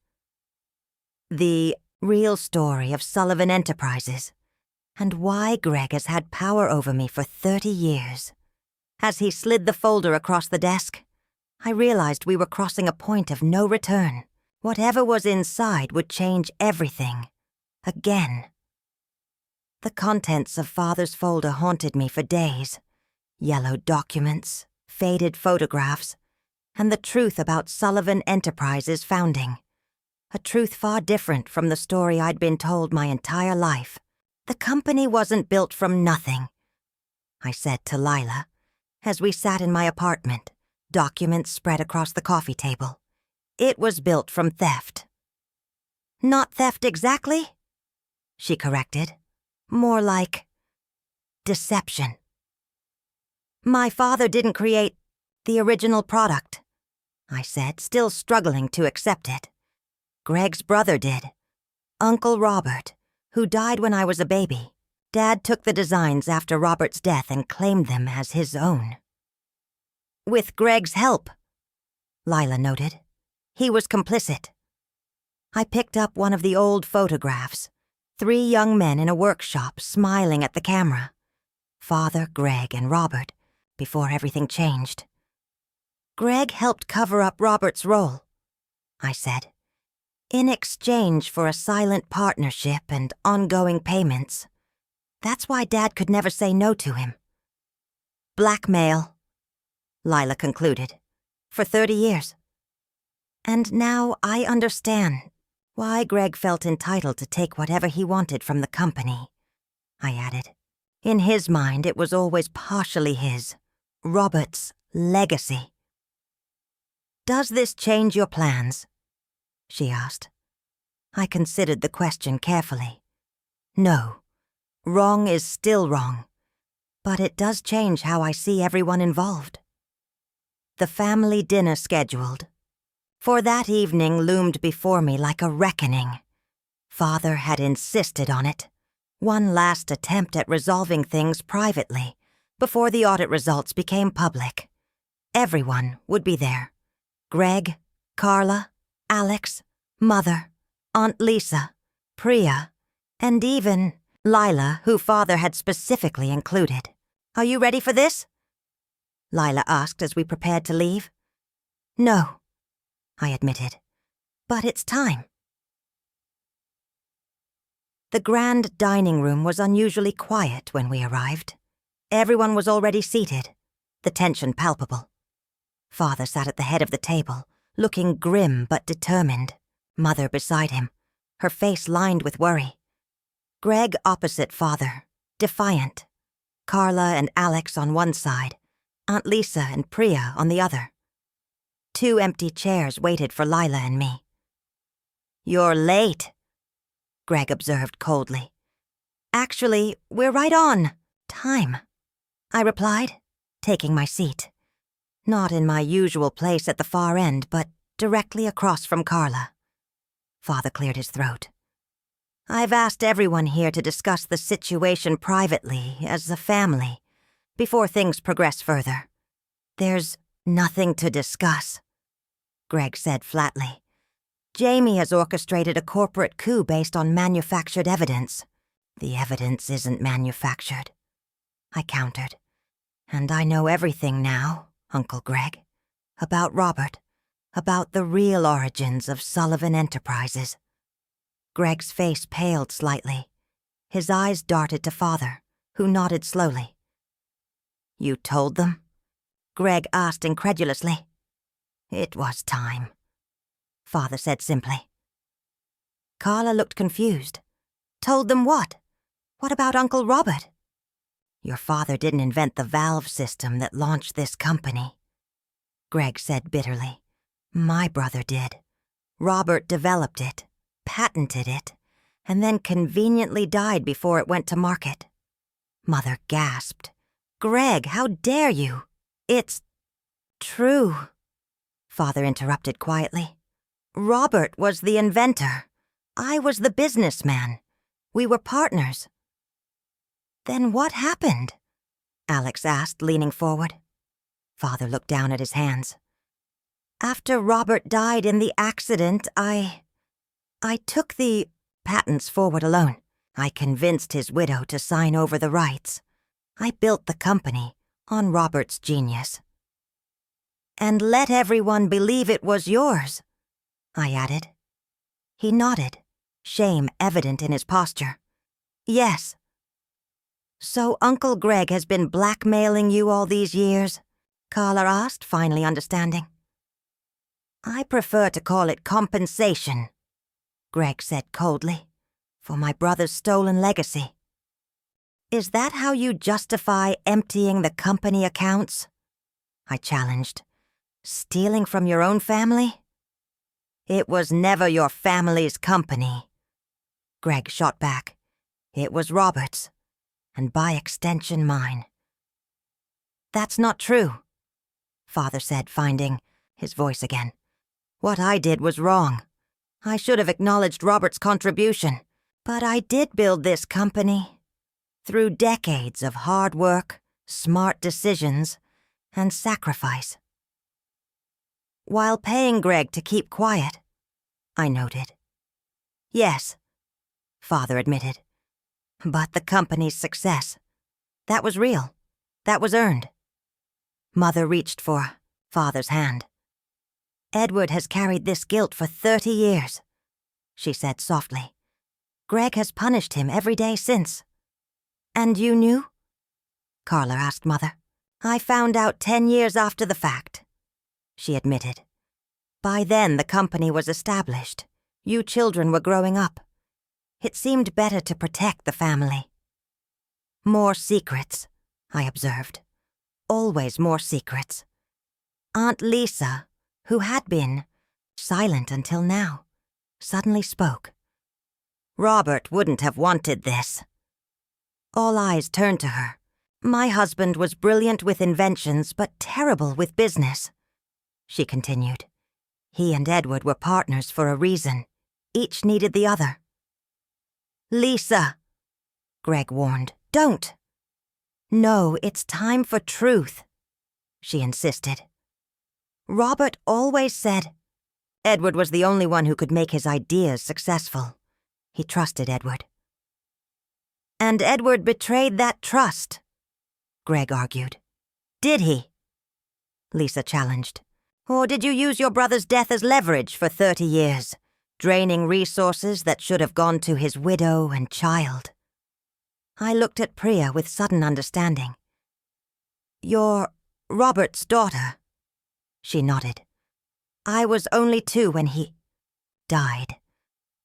The real story of Sullivan Enterprises, and why Greg has had power over me for 30 years. As he slid the folder across the desk, I realized we were crossing a point of no return. Whatever was inside would change everything. Again. The contents of Father's folder haunted me for days. Yellowed documents, faded photographs, and the truth about Sullivan Enterprises' founding. A truth far different from the story I'd been told my entire life. The company wasn't built from nothing, I said to Lila, as we sat in my apartment, documents spread across the coffee table. It was built from theft. Not theft exactly, she corrected. More like deception. My father didn't create the original product, I said, still struggling to accept it. Greg's brother did. Uncle Robert, who died when I was a baby. Dad took the designs after Robert's death and claimed them as his own. With Greg's help, Lila noted. He was complicit. I picked up one of the old photographs. 3 young men in a workshop smiling at the camera. Father, Greg, and Robert, before everything changed. Greg helped cover up Robert's role, I said. In exchange for a silent partnership and ongoing payments. That's why Dad could never say no to him. Blackmail, Lila concluded, for 30 years. And now I understand why Greg felt entitled to take whatever he wanted from the company, I added. In his mind, it was always partially his, Robert's, legacy. Does this change your plans? She asked. I considered the question carefully. No, wrong is still wrong, but it does change how I see everyone involved. The family dinner scheduled. For that evening loomed before me like a reckoning. Father had insisted on it. One last attempt at resolving things privately, before the audit results became public. Everyone would be there. Greg, Carla, Alex, Mother, Aunt Lisa, Priya, and even Lila, who Father had specifically included. Are you ready for this? Lila asked as we prepared to leave. No, I admitted, but it's time. The grand dining room was unusually quiet when we arrived. Everyone was already seated, the tension palpable. Father sat at the head of the table, looking grim but determined. Mother beside him, her face lined with worry. Greg opposite Father, defiant. Carla and Alex on one side, Aunt Lisa and Priya on the other. 2 empty chairs waited for Lila and me. You're late, Greg observed coldly. Actually, we're right on time, I replied, taking my seat. Not in my usual place at the far end, but directly across from Carla. Father cleared his throat. I've asked everyone here to discuss the situation privately, as a family, before things progress further. There's nothing to discuss, Greg said flatly. Jamie has orchestrated a corporate coup based on manufactured evidence. The evidence isn't manufactured, I countered. And I know everything now, Uncle Greg. About Robert. About the real origins of Sullivan Enterprises. Greg's face paled slightly. His eyes darted to Father, who nodded slowly. You told them? Greg asked incredulously. It was time, Father said simply. Carla looked confused. Told them what? What about Uncle Robert? Your father didn't invent the valve system that launched this company, Greg said bitterly. My brother did. Robert developed it, patented it, and then conveniently died before it went to market. Mother gasped. Greg, how dare you? It's true, Father interrupted quietly. Robert was the inventor. I was the businessman. We were partners. Then what happened? Alex asked, leaning forward. Father looked down at his hands. After Robert died in the accident, I took the patents forward alone. I convinced his widow to sign over the rights. I built the company on Robert's genius. And let everyone believe it was yours, I added. He nodded, shame evident in his posture. Yes. So Uncle Greg has been blackmailing you all these years? Carla asked, finally understanding. I prefer to call it compensation, Greg said coldly, for my brother's stolen legacy. Is that how you justify emptying the company accounts? I challenged. Stealing from your own family? It was never your family's company, Greg shot back. It was Robert's, and by extension mine. That's not true, Father said, finding his voice again. What I did was wrong. I should have acknowledged Robert's contribution, but I did build this company through decades of hard work, smart decisions, and sacrifice. While paying Greg to keep quiet, I noted. Yes, Father admitted. But the company's success, that was real. That was earned. Mother reached for Father's hand. Edward has carried this guilt for 30 years. she said softly. Greg has punished him every day since. And you knew? Carla asked Mother. I found out 10 years after the fact, she admitted. By then the company was established. You children were growing up. It seemed better to protect the family. More secrets, I observed. Always more secrets. Aunt Lisa, who had been silent until now, suddenly spoke. Robert wouldn't have wanted this. All eyes turned to her. My husband was brilliant with inventions, but terrible with business, she continued. He and Edward were partners for a reason. Each needed the other. Lisa, Greg warned, don't. No, it's time for truth, she insisted. Robert always said Edward was the only one who could make his ideas successful. He trusted Edward. And Edward betrayed that trust, Greg argued. Did he? Lisa challenged. Or did you use your brother's death as leverage for 30 years, draining resources that should have gone to his widow and child? I looked at Priya with sudden understanding. You're Robert's daughter, she nodded. I was only 2 when he died.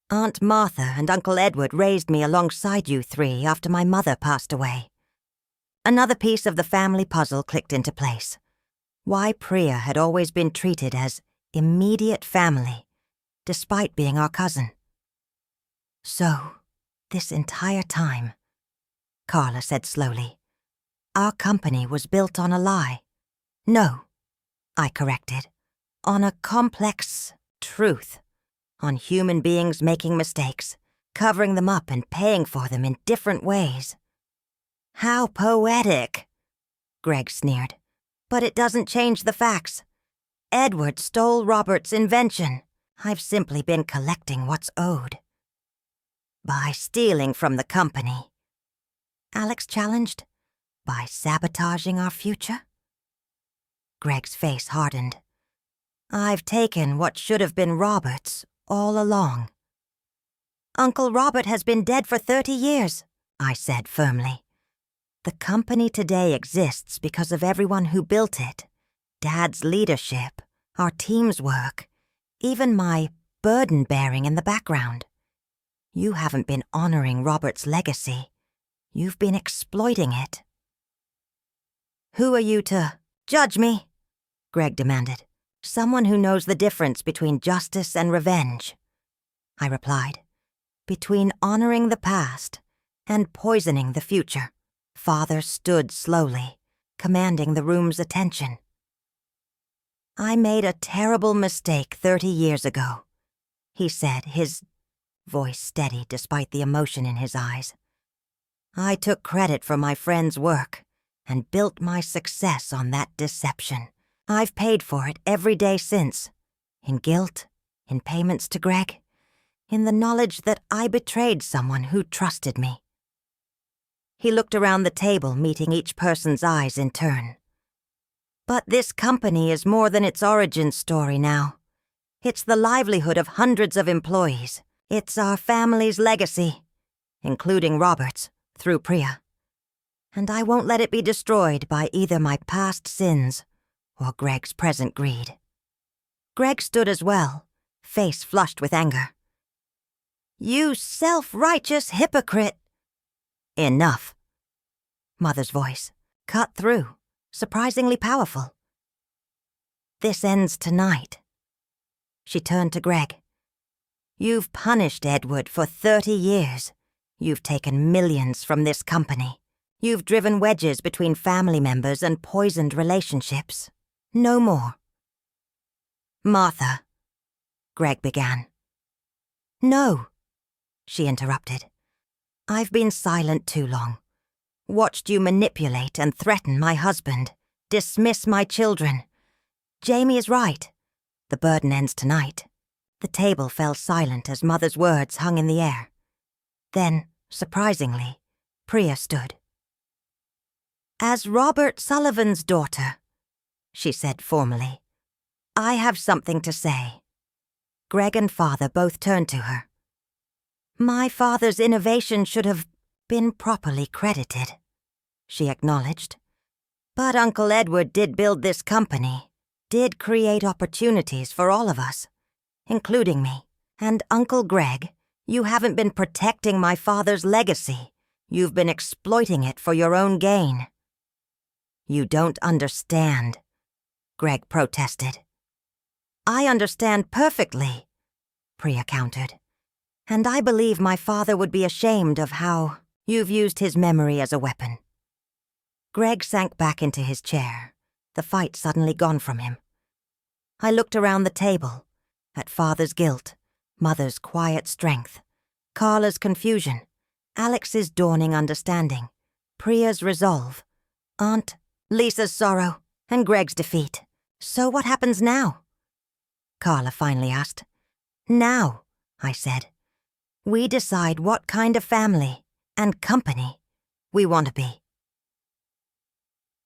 Aunt Martha and Uncle Edward raised me alongside you 3 after my mother passed away. Another piece of the family puzzle clicked into place. Why Priya had always been treated as immediate family, despite being our cousin. So, this entire time, Carla said slowly, our company was built on a lie. No, I corrected, on a complex truth, on human beings making mistakes, covering them up and paying for them in different ways. How poetic, Greg sneered. But it doesn't change the facts. Edward stole Robert's invention. I've simply been collecting what's owed. By stealing from the company, Alex challenged. By sabotaging our future? Greg's face hardened. I've taken what should have been Robert's all along. Uncle Robert has been dead for 30 years, I said firmly. The company today exists because of everyone who built it. Dad's leadership, our team's work, even my burden-bearing in the background. You haven't been honoring Robert's legacy. You've been exploiting it. Who are you to judge me? Greg demanded. Someone who knows the difference between justice and revenge, I replied. Between honoring the past and poisoning the future. Father stood slowly, commanding the room's attention. I made a terrible mistake 30 years ago, he said, his voice steady despite the emotion in his eyes. I took credit for my friend's work and built my success on that deception. I've paid for it every day since, in guilt, in payments to Greg, in the knowledge that I betrayed someone who trusted me. He looked around the table, meeting each person's eyes in turn. But this company is more than its origin story now. It's the livelihood of hundreds of employees. It's our family's legacy, including Robert's, through Priya. And I won't let it be destroyed by either my past sins or Greg's present greed. Greg stood as well, face flushed with anger. You self-righteous hypocrite! Enough. Mother's voice, cut through, surprisingly powerful. This ends tonight. She turned to Greg. You've punished Edward for 30 years. You've taken millions from this company. You've driven wedges between family members and poisoned relationships. No more. Martha, Greg began. No, she interrupted. I've been silent too long. Watched you manipulate and threaten my husband, dismiss my children. Jamie is right. The burden ends tonight. The table fell silent as Mother's words hung in the air. Then, surprisingly, Priya stood. As Robert Sullivan's daughter, she said formally, I have something to say. Greg and Father both turned to her, My father's innovation should have been properly credited, she acknowledged. But Uncle Edward did build this company, did create opportunities for all of us, including me. And Uncle Greg, you haven't been protecting my father's legacy. You've been exploiting it for your own gain. You don't understand, Greg protested. I understand perfectly, Priya countered. And I believe my father would be ashamed of how you've used his memory as a weapon. Greg sank back into his chair, the fight suddenly gone from him. I looked around the table, at Father's guilt, Mother's quiet strength, Carla's confusion, Alex's dawning understanding, Priya's resolve, Aunt Lisa's sorrow, and Greg's defeat. So what happens now? Carla finally asked. Now, I said, we decide what kind of family and company we want to be.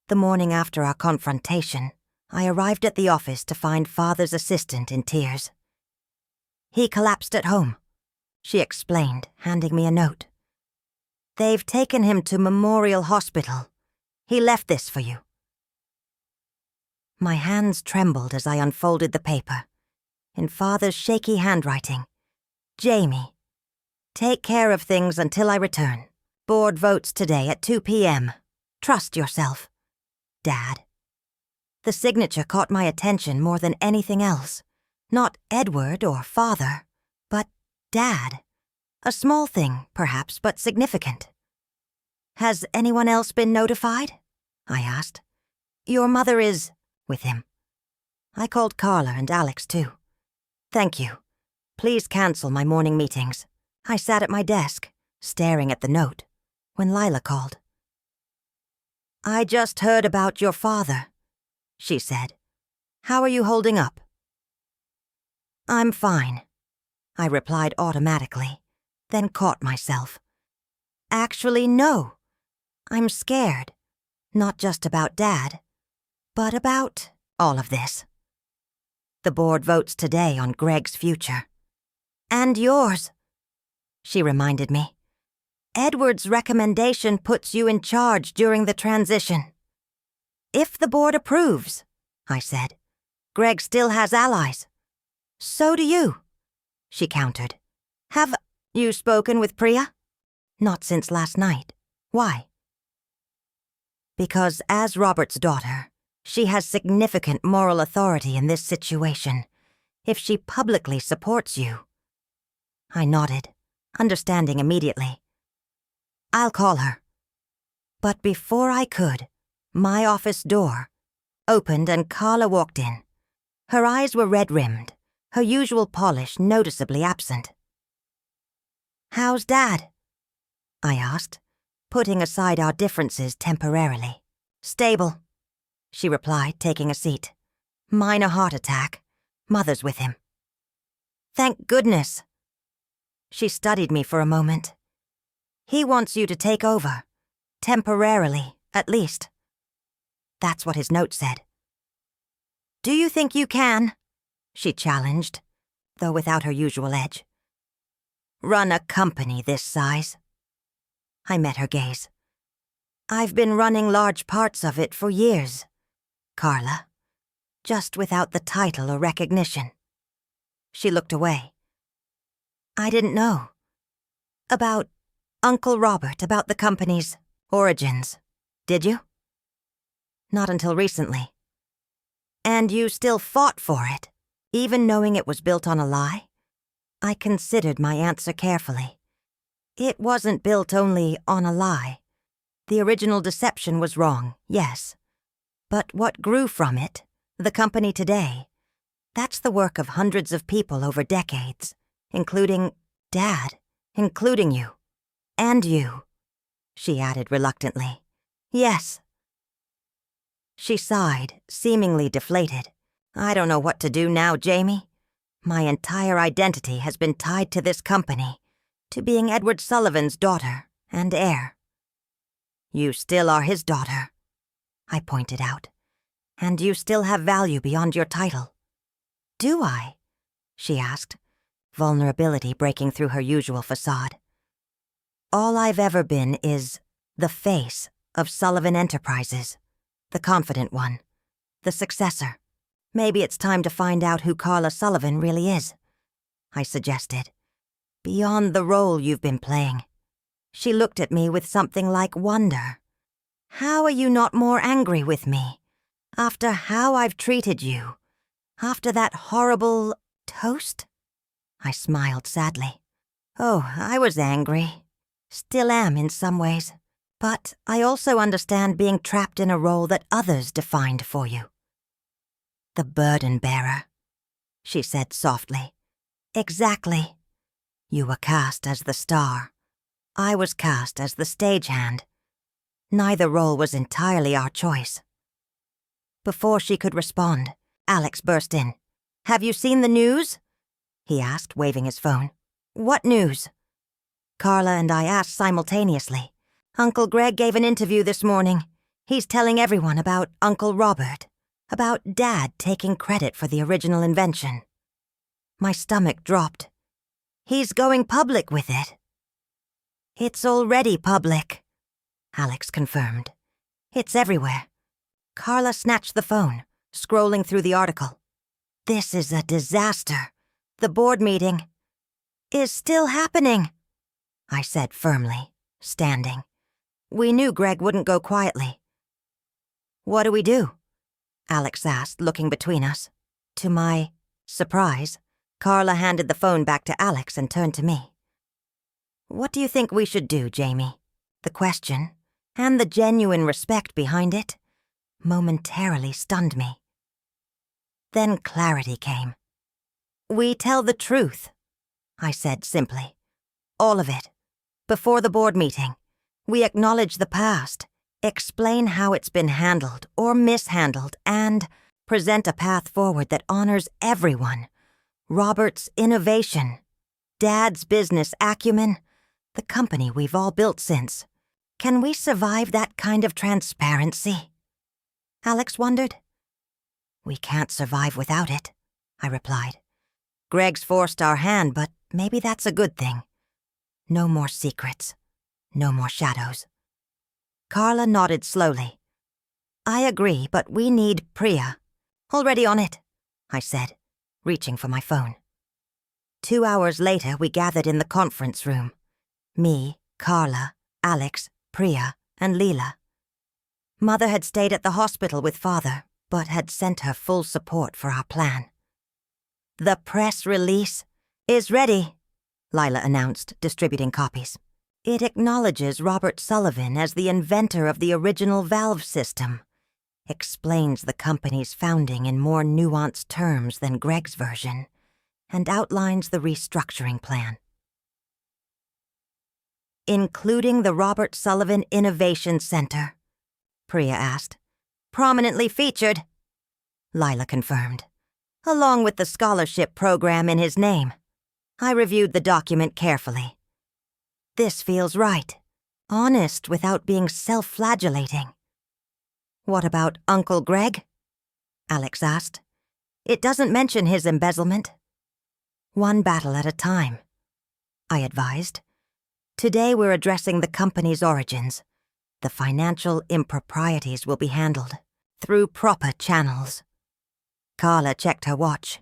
The morning after our confrontation, I arrived at the office to find Father's assistant in tears. He collapsed at home, she explained, handing me a note. They've taken him to Memorial Hospital. He left this for you. My hands trembled as I unfolded the paper. In Father's shaky handwriting, Jamie, take care of things until I return. Board votes today at 2 p.m. Trust yourself. Dad. The signature caught my attention more than anything else. Not Edward or Father, but Dad. A small thing, perhaps, but significant. Has anyone else been notified? I asked. Your mother is with him. I called Carla and Alex, too. Thank you. Please cancel my morning meetings. I sat at my desk, staring at the note, when Lila called. I just heard about your father, she said. How are you holding up? I'm fine, I replied automatically, then caught myself. Actually, no. I'm scared. Not just about Dad, but about all of this. The board votes today on Greg's future. And yours, she reminded me. Edward's recommendation puts you in charge during the transition. If the board approves, I said, Greg still has allies. So do you, she countered. Have you spoken with Priya? Not since last night. Why? Because as Robert's daughter, she has significant moral authority in this situation. If she publicly supports you. I nodded, understanding immediately. I'll call her. But before I could, my office door opened and Carla walked in. Her eyes were red-rimmed, her usual polish noticeably absent. How's Dad? I asked, putting aside our differences temporarily. Stable, she replied, taking a seat. Minor heart attack. Mother's with him. Thank goodness. She studied me for a moment. He wants you to take over. Temporarily, at least. That's what his note said. Do you think you can? She challenged, though without her usual edge. Run a company this size. I met her gaze. I've been running large parts of it for years, Carla, just without the title or recognition. She looked away. I didn't know. About Uncle Robert, about the company's origins. Did you? Not until recently. And you still fought for it, even knowing it was built on a lie? I considered my answer carefully. It wasn't built only on a lie. The original deception was wrong, yes. But what grew from it, the company today, that's the work of hundreds of people over decades, including Dad, including you. And you, she added reluctantly. Yes. She sighed, seemingly deflated. I don't know what to do now, Jamie. My entire identity has been tied to this company, to being Edward Sullivan's daughter and heir. You still are his daughter, I pointed out, and you still have value beyond your title. Do I? She asked. vulnerability breaking through her usual facade. All I've ever been is the face of Sullivan Enterprises, the confident one, the successor. Maybe it's time to find out who Carla Sullivan really is, I suggested. Beyond the role you've been playing. She looked at me with something like wonder. How are you not more angry with me? After how I've treated you? After that horrible toast? I smiled sadly. Oh, I was angry. Still am in some ways. But I also understand being trapped in a role that others defined for you. The burden bearer, she said softly. Exactly. You were cast as the star. I was cast as the stagehand. Neither role was entirely our choice. Before she could respond, Alex burst in. Have you seen the news? He asked, waving his phone. What news? Carla and I asked simultaneously. Uncle Greg gave an interview this morning. He's telling everyone about Uncle Robert, about Dad taking credit for the original invention. My stomach dropped. He's going public with it. It's already public, Alex confirmed. It's everywhere. Carla snatched the phone, scrolling through the article. This is a disaster. The board meeting is still happening, I said firmly, standing. We knew Greg wouldn't go quietly. What do we do? Alex asked, looking between us. To my surprise, Carla handed the phone back to Alex and turned to me. What do you think we should do, Jamie? The question, and the genuine respect behind it, momentarily stunned me. Then clarity came. We tell the truth, I said simply. All of it. Before the board meeting, we acknowledge the past, explain how it's been handled or mishandled, and present a path forward that honors everyone. Robert's innovation, Dad's business acumen, the company we've all built since. Can we survive that kind of transparency? Alex wondered. We can't survive without it, I replied. Greg's forced our hand, but maybe that's a good thing. No more secrets. No more shadows. Carla nodded slowly. I agree, but we need Priya. Already on it, I said, reaching for my phone. 2 hours later, we gathered in the conference room. Me, Carla, Alex, Priya, and Leela. Mother had stayed at the hospital with Father, but had sent her full support for our plan. The press release is ready, Lila announced, distributing copies. It acknowledges Robert Sullivan as the inventor of the original valve system, explains the company's founding in more nuanced terms than Greg's version, and outlines the restructuring plan. Including the Robert Sullivan Innovation Center, Priya asked. Prominently featured, Lila confirmed, along with the scholarship program in his name. I reviewed the document carefully. This feels right. Honest without being self-flagellating. What about Uncle Greg? Alex asked. It doesn't mention his embezzlement. One battle at a time, I advised. Today we're addressing the company's origins. The financial improprieties will be handled through proper channels. Carla checked her watch.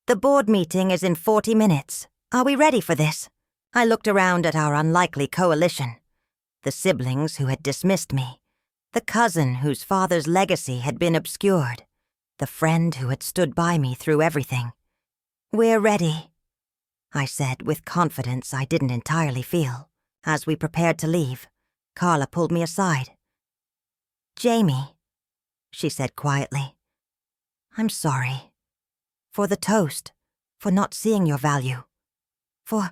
The board meeting is in 40 minutes. Are we ready for this? I looked around at our unlikely coalition. The siblings who had dismissed me. The cousin whose father's legacy had been obscured. The friend who had stood by me through everything. We're ready, I said with confidence I didn't entirely feel. As we prepared to leave, Carla pulled me aside. Jamie, she said quietly. I'm sorry. For the toast, for not seeing your value, for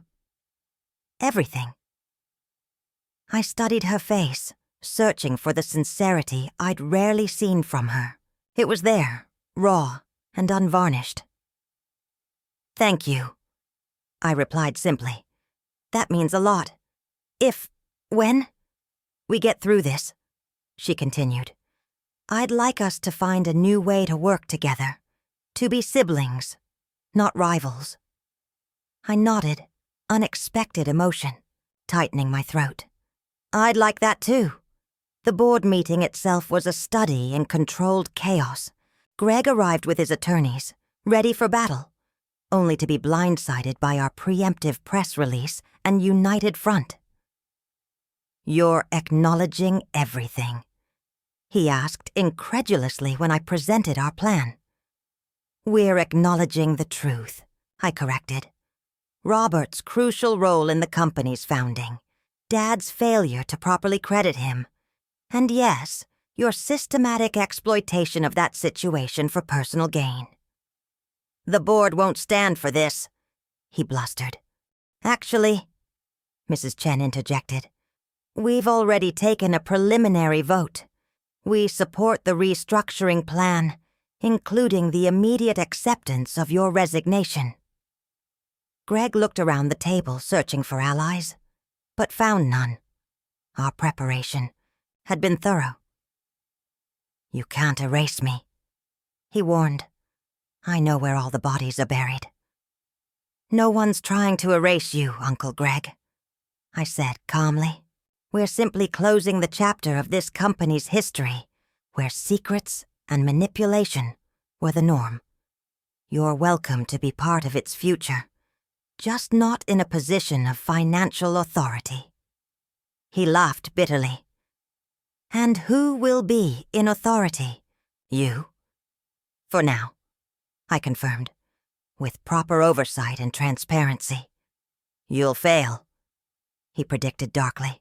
everything. I studied her face, searching for the sincerity I'd rarely seen from her. It was there, raw and unvarnished. Thank you, I replied simply. That means a lot. When we get through this, she continued, I'd like us to find a new way to work together, to be siblings, not rivals. I nodded, unexpected emotion, tightening my throat. I'd like that too. The board meeting itself was a study in controlled chaos. Greg arrived with his attorneys, ready for battle, only to be blindsided by our preemptive press release and united front. "You're acknowledging everything?" he asked incredulously when I presented our plan. "We're acknowledging the truth," I corrected. "Robert's crucial role in the company's founding, Dad's failure to properly credit him, and yes, your systematic exploitation of that situation for personal gain." "The board won't stand for this," he blustered. "Actually," Mrs. Chen interjected, "we've already taken a preliminary vote. We support the restructuring plan, including the immediate acceptance of your resignation." Greg looked around the table searching for allies, but found none. Our preparation had been thorough. "You can't erase me," he warned. "I know where all the bodies are buried." "No one's trying to erase you, Uncle Greg," I said calmly. "We're simply closing the chapter of this company's history, where secrets and manipulation were the norm. You're welcome to be part of its future, just not in a position of financial authority." He laughed bitterly. "And who will be in authority? You?" "For now," I confirmed, "with proper oversight and transparency." "You'll fail," he predicted darkly.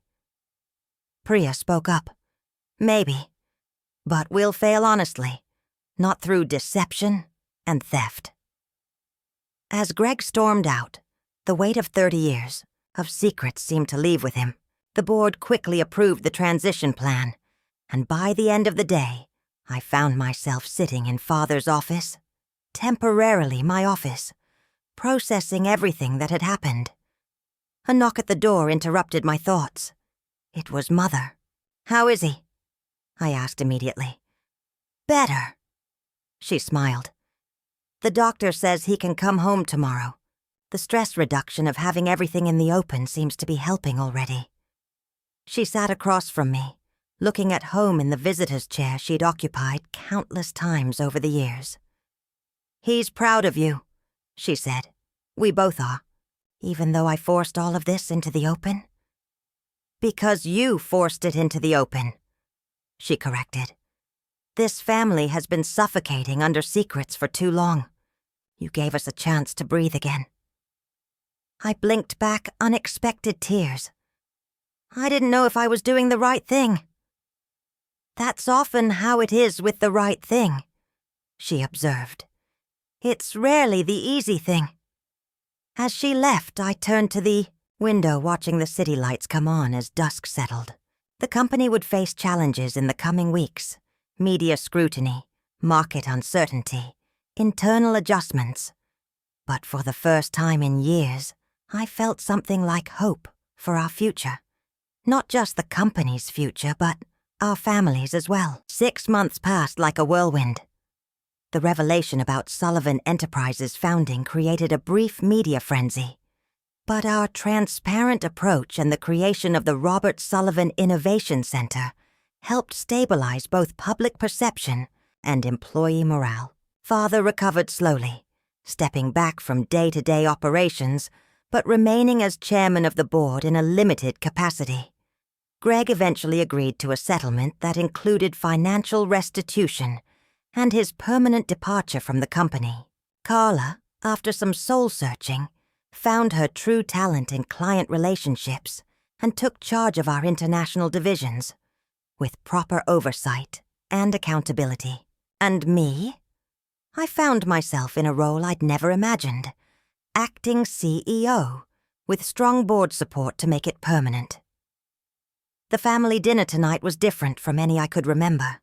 Priya spoke up. "Maybe, but we'll fail honestly, not through deception and theft." As Greg stormed out, the weight of 30 years of secrets seemed to leave with him. The board quickly approved the transition plan, and by the end of the day, I found myself sitting in Father's office, temporarily my office, processing everything that had happened. A knock at the door interrupted my thoughts. It was Mother. "How is he?" I asked immediately. "Better," she smiled. "The doctor says he can come home tomorrow. The stress reduction of having everything in the open seems to be helping already." She sat across from me, looking at home in the visitor's chair she'd occupied countless times over the years. "He's proud of you," she said. "We both are, even though I forced all of this into the open." "Because you forced it into the open," she corrected. "This family has been suffocating under secrets for too long. You gave us a chance to breathe again." I blinked back unexpected tears. I didn't know if I was doing the right thing. "That's often how it is with the right thing," she observed. "It's rarely the easy thing." As she left, I turned to the window watching the city lights come on as dusk settled. The company would face challenges in the coming weeks: media scrutiny, market uncertainty, internal adjustments. But for the first time in years, I felt something like hope for our future. Not just the company's future, but our families as well. 6 months passed like a whirlwind. The revelation about Sullivan Enterprises' founding created a brief media frenzy. But our transparent approach and the creation of the Robert Sullivan Innovation Center helped stabilize both public perception and employee morale. Father recovered slowly, stepping back from day-to-day operations, but remaining as chairman of the board in a limited capacity. Greg eventually agreed to a settlement that included financial restitution and his permanent departure from the company. Carla, after some soul-searching, found her true talent in client relationships and took charge of our international divisions, with proper oversight and accountability. And me? I found myself in a role I'd never imagined, acting CEO, with strong board support to make it permanent. The family dinner tonight was different from any I could remember.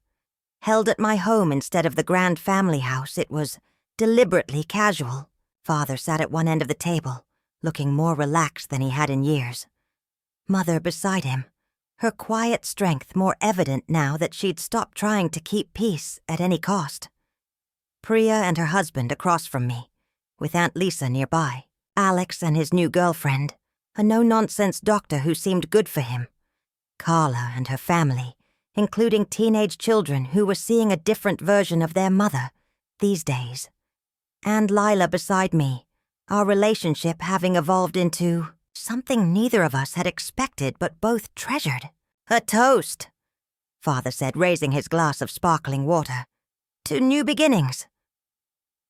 Held at my home instead of the grand family house, it was deliberately casual. Father sat at one end of the table, looking more relaxed than he had in years. Mother beside him, her quiet strength more evident now that she'd stopped trying to keep peace at any cost. Priya and her husband across from me, with Aunt Lisa nearby. Alex and his new girlfriend, a no-nonsense doctor who seemed good for him, Carla and her family, including teenage children who were seeing a different version of their mother these days, and Lila beside me, our relationship having evolved into something neither of us had expected but both treasured. "A toast," Father said, raising his glass of sparkling water. "To new beginnings."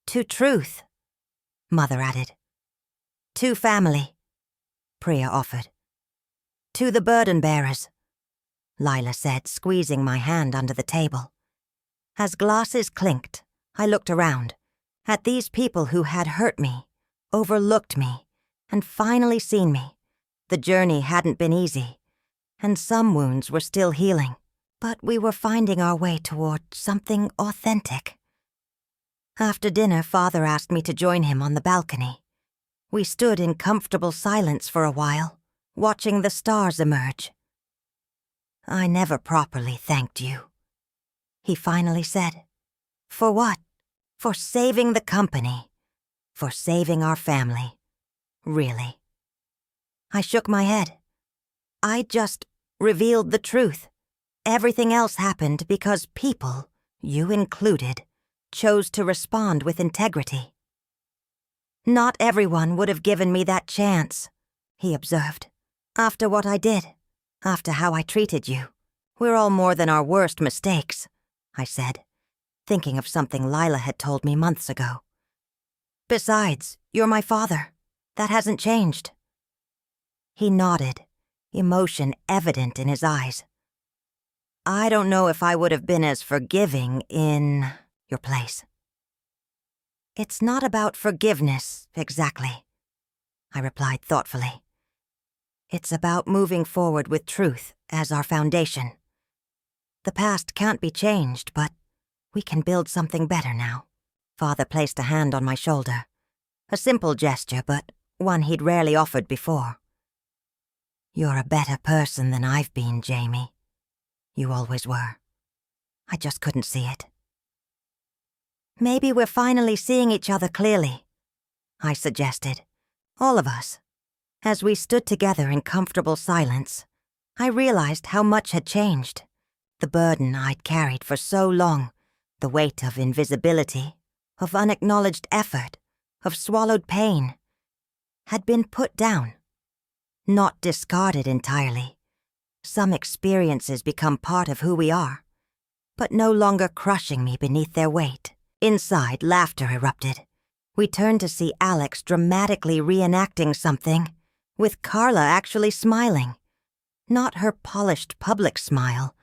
"To truth," Mother added. "To family," Priya offered. "To the burden bearers," Lila said, squeezing my hand under the table. As glasses clinked, I looked around, at these people who had hurt me, overlooked me, and finally seen me. The journey hadn't been easy, and some wounds were still healing, but we were finding our way toward something authentic. After dinner, Father asked me to join him on the balcony. We stood in comfortable silence for a while, watching the stars emerge. "I never properly thanked you," he finally said. "For what? For saving the company. For saving our family. Really." I shook my head. "I just revealed the truth. Everything else happened because people, you included, chose to respond with integrity." "Not everyone would have given me that chance," he observed. "After what I did, after how I treated you. We're all more than our worst mistakes," I said, thinking of something Lila had told me months ago. "Besides, you're my father. That hasn't changed." He nodded, emotion evident in his eyes. "I don't know if I would have been as forgiving in your place." "It's not about forgiveness, exactly," I replied thoughtfully. "It's about moving forward with truth as our foundation. The past can't be changed, but we can build something better now." Father placed a hand on my shoulder. A simple gesture, but one he'd rarely offered before. "You're a better person than I've been, Jamie. You always were. I just couldn't see it." "Maybe we're finally seeing each other clearly," I suggested. "All of us." As we stood together in comfortable silence, I realized how much had changed. The burden I'd carried for so long, the weight of invisibility, of unacknowledged effort, of swallowed pain, had been put down. Not discarded entirely. Some experiences become part of who we are, but no longer crushing me beneath their weight. Inside, laughter erupted. We turned to see Alex dramatically reenacting something, with Carla actually smiling. Not her polished public smile,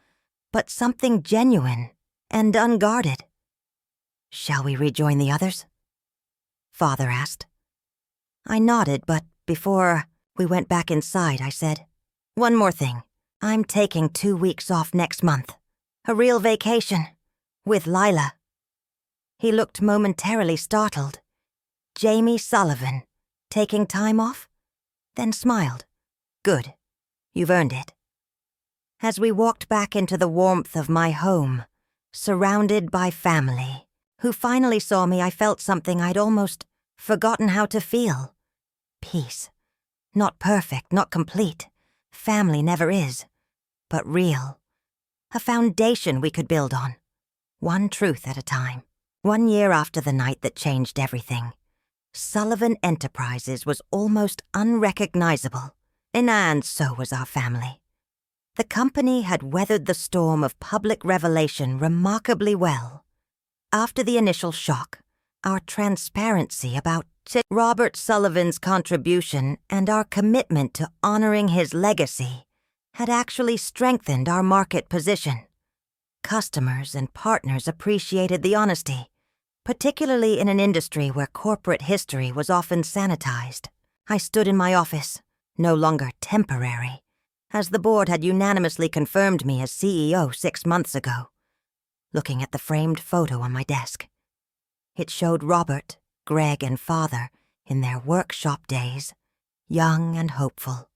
but something genuine and unguarded. "Shall we rejoin the others?" Father asked. I nodded, but before we went back inside, I said, "One more thing. I'm taking 2 weeks off next month. A real vacation. With Lila." He looked momentarily startled. Jamie Sullivan, taking time off? Then smiled. "Good. You've earned it." As we walked back into the warmth of my home, surrounded by family, who finally saw me, I felt something I'd almost forgotten how to feel. Peace. Not perfect, not complete. Family never is. But real. A foundation we could build on. One truth at a time. 1 year after the night that changed everything, Sullivan Enterprises was almost unrecognizable, and so was our family. The company had weathered the storm of public revelation remarkably well. After the initial shock, our transparency about Robert Sullivan's contribution and our commitment to honoring his legacy had actually strengthened our market position. Customers and partners appreciated the honesty, particularly in an industry where corporate history was often sanitized. I stood in my office, no longer temporary, as the board had unanimously confirmed me as CEO 6 months ago, looking at the framed photo on my desk. It showed Robert, Greg, and Father in their workshop days, young and hopeful.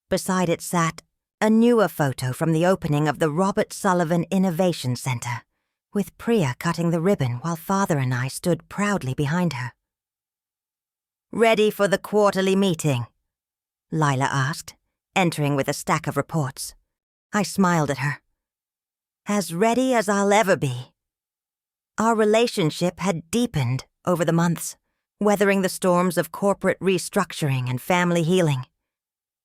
Beside it sat a newer photo from the opening of the Robert Sullivan Innovation Center, with Priya cutting the ribbon while Father and I stood proudly behind her. Ready for the quarterly meeting? Lila asked, entering with a stack of reports. I smiled at her. As ready as I'll ever be. Our relationship had deepened over the months, weathering the storms of corporate restructuring and family healing.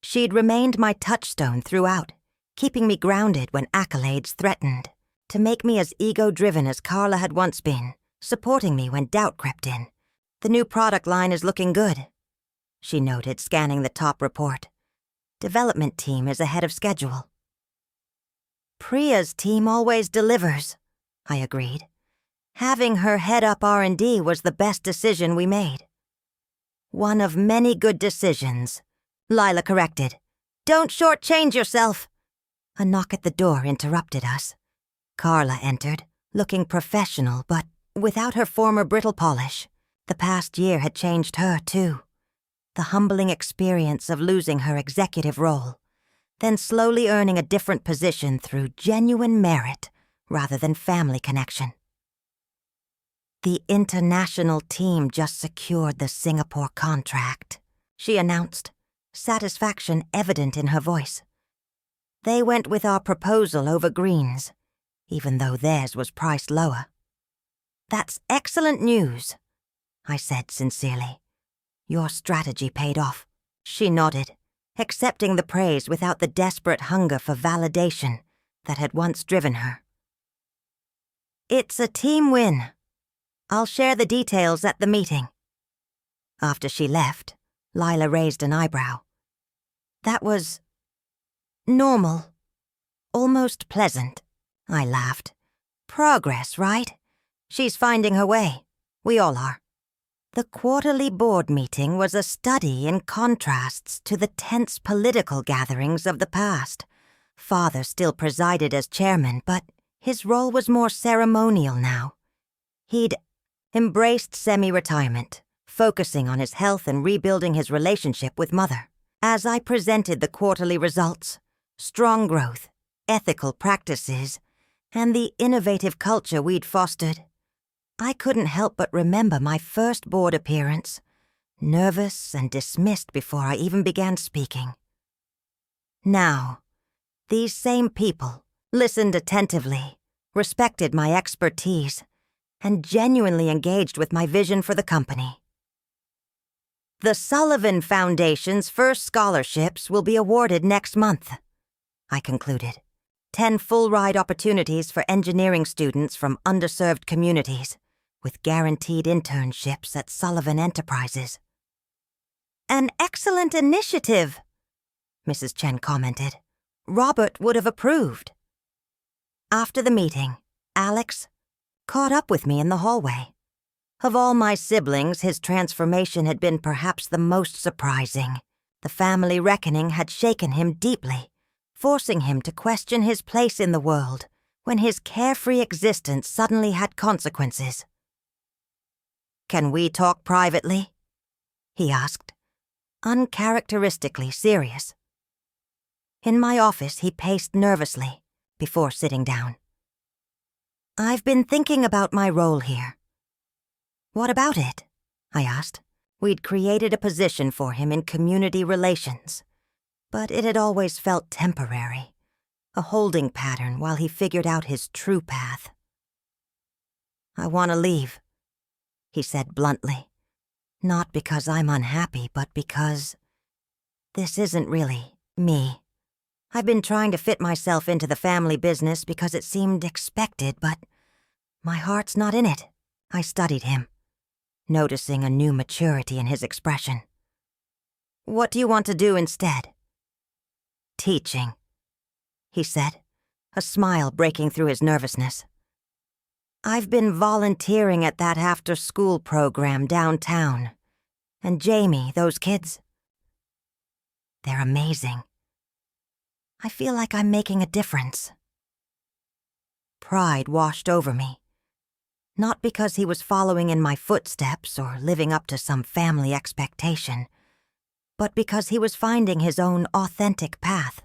She'd remained my touchstone throughout, keeping me grounded when accolades threatened, to make me as ego-driven as Carla had once been, supporting me when doubt crept in. The new product line is looking good, she noted, scanning the top report. Development team is ahead of schedule. Priya's team always delivers, I agreed. Having her head up R&D was the best decision we made. One of many good decisions, Lila corrected. Don't shortchange yourself. A knock at the door interrupted us. Carla entered, looking professional, but without her former brittle polish. The past year had changed her, too. The humbling experience of losing her executive role, then slowly earning a different position through genuine merit rather than family connection. The international team just secured the Singapore contract, she announced, satisfaction evident in her voice. They went with our proposal over Green's, even though theirs was priced lower. That's excellent news, I said sincerely. Your strategy paid off. She nodded, accepting the praise without the desperate hunger for validation that had once driven her. It's a team win. I'll share the details at the meeting. After she left, Lila raised an eyebrow. That was normal, almost pleasant. I laughed. Progress, right? She's finding her way. We all are. The quarterly board meeting was a study in contrasts to the tense political gatherings of the past. Father still presided as chairman, but his role was more ceremonial now. He'd embraced semi-retirement, focusing on his health and rebuilding his relationship with Mother. As I presented the quarterly results, strong growth, ethical practices, and the innovative culture we'd fostered, I couldn't help but remember my first board appearance, nervous and dismissed before I even began speaking. Now, these same people listened attentively, respected my expertise, and genuinely engaged with my vision for the company. The Sullivan Foundation's first scholarships will be awarded next month, I concluded. 10 full-ride opportunities for engineering students from underserved communities, with guaranteed internships at Sullivan Enterprises. An excellent initiative, Mrs. Chen commented. Robert would have approved. After the meeting, Alex caught up with me in the hallway. Of all my siblings, his transformation had been perhaps the most surprising. The family reckoning had shaken him deeply, forcing him to question his place in the world when his carefree existence suddenly had consequences. Can we talk privately? He asked, uncharacteristically serious. In my office, he paced nervously before sitting down. I've been thinking about my role here. What about it? I asked. We'd created a position for him in community relations, but it had always felt temporary, a holding pattern while he figured out his true path. I want to leave, he said bluntly. Not because I'm unhappy, but because this isn't really me. I've been trying to fit myself into the family business because it seemed expected, but my heart's not in it. I studied him, noticing a new maturity in his expression. What do you want to do instead? Teaching, he said, a smile breaking through his nervousness. I've been volunteering at that after-school program downtown. And Jamie, those kids, they're amazing. I feel like I'm making a difference. Pride washed over me. Not because he was following in my footsteps or living up to some family expectation, but because he was finding his own authentic path.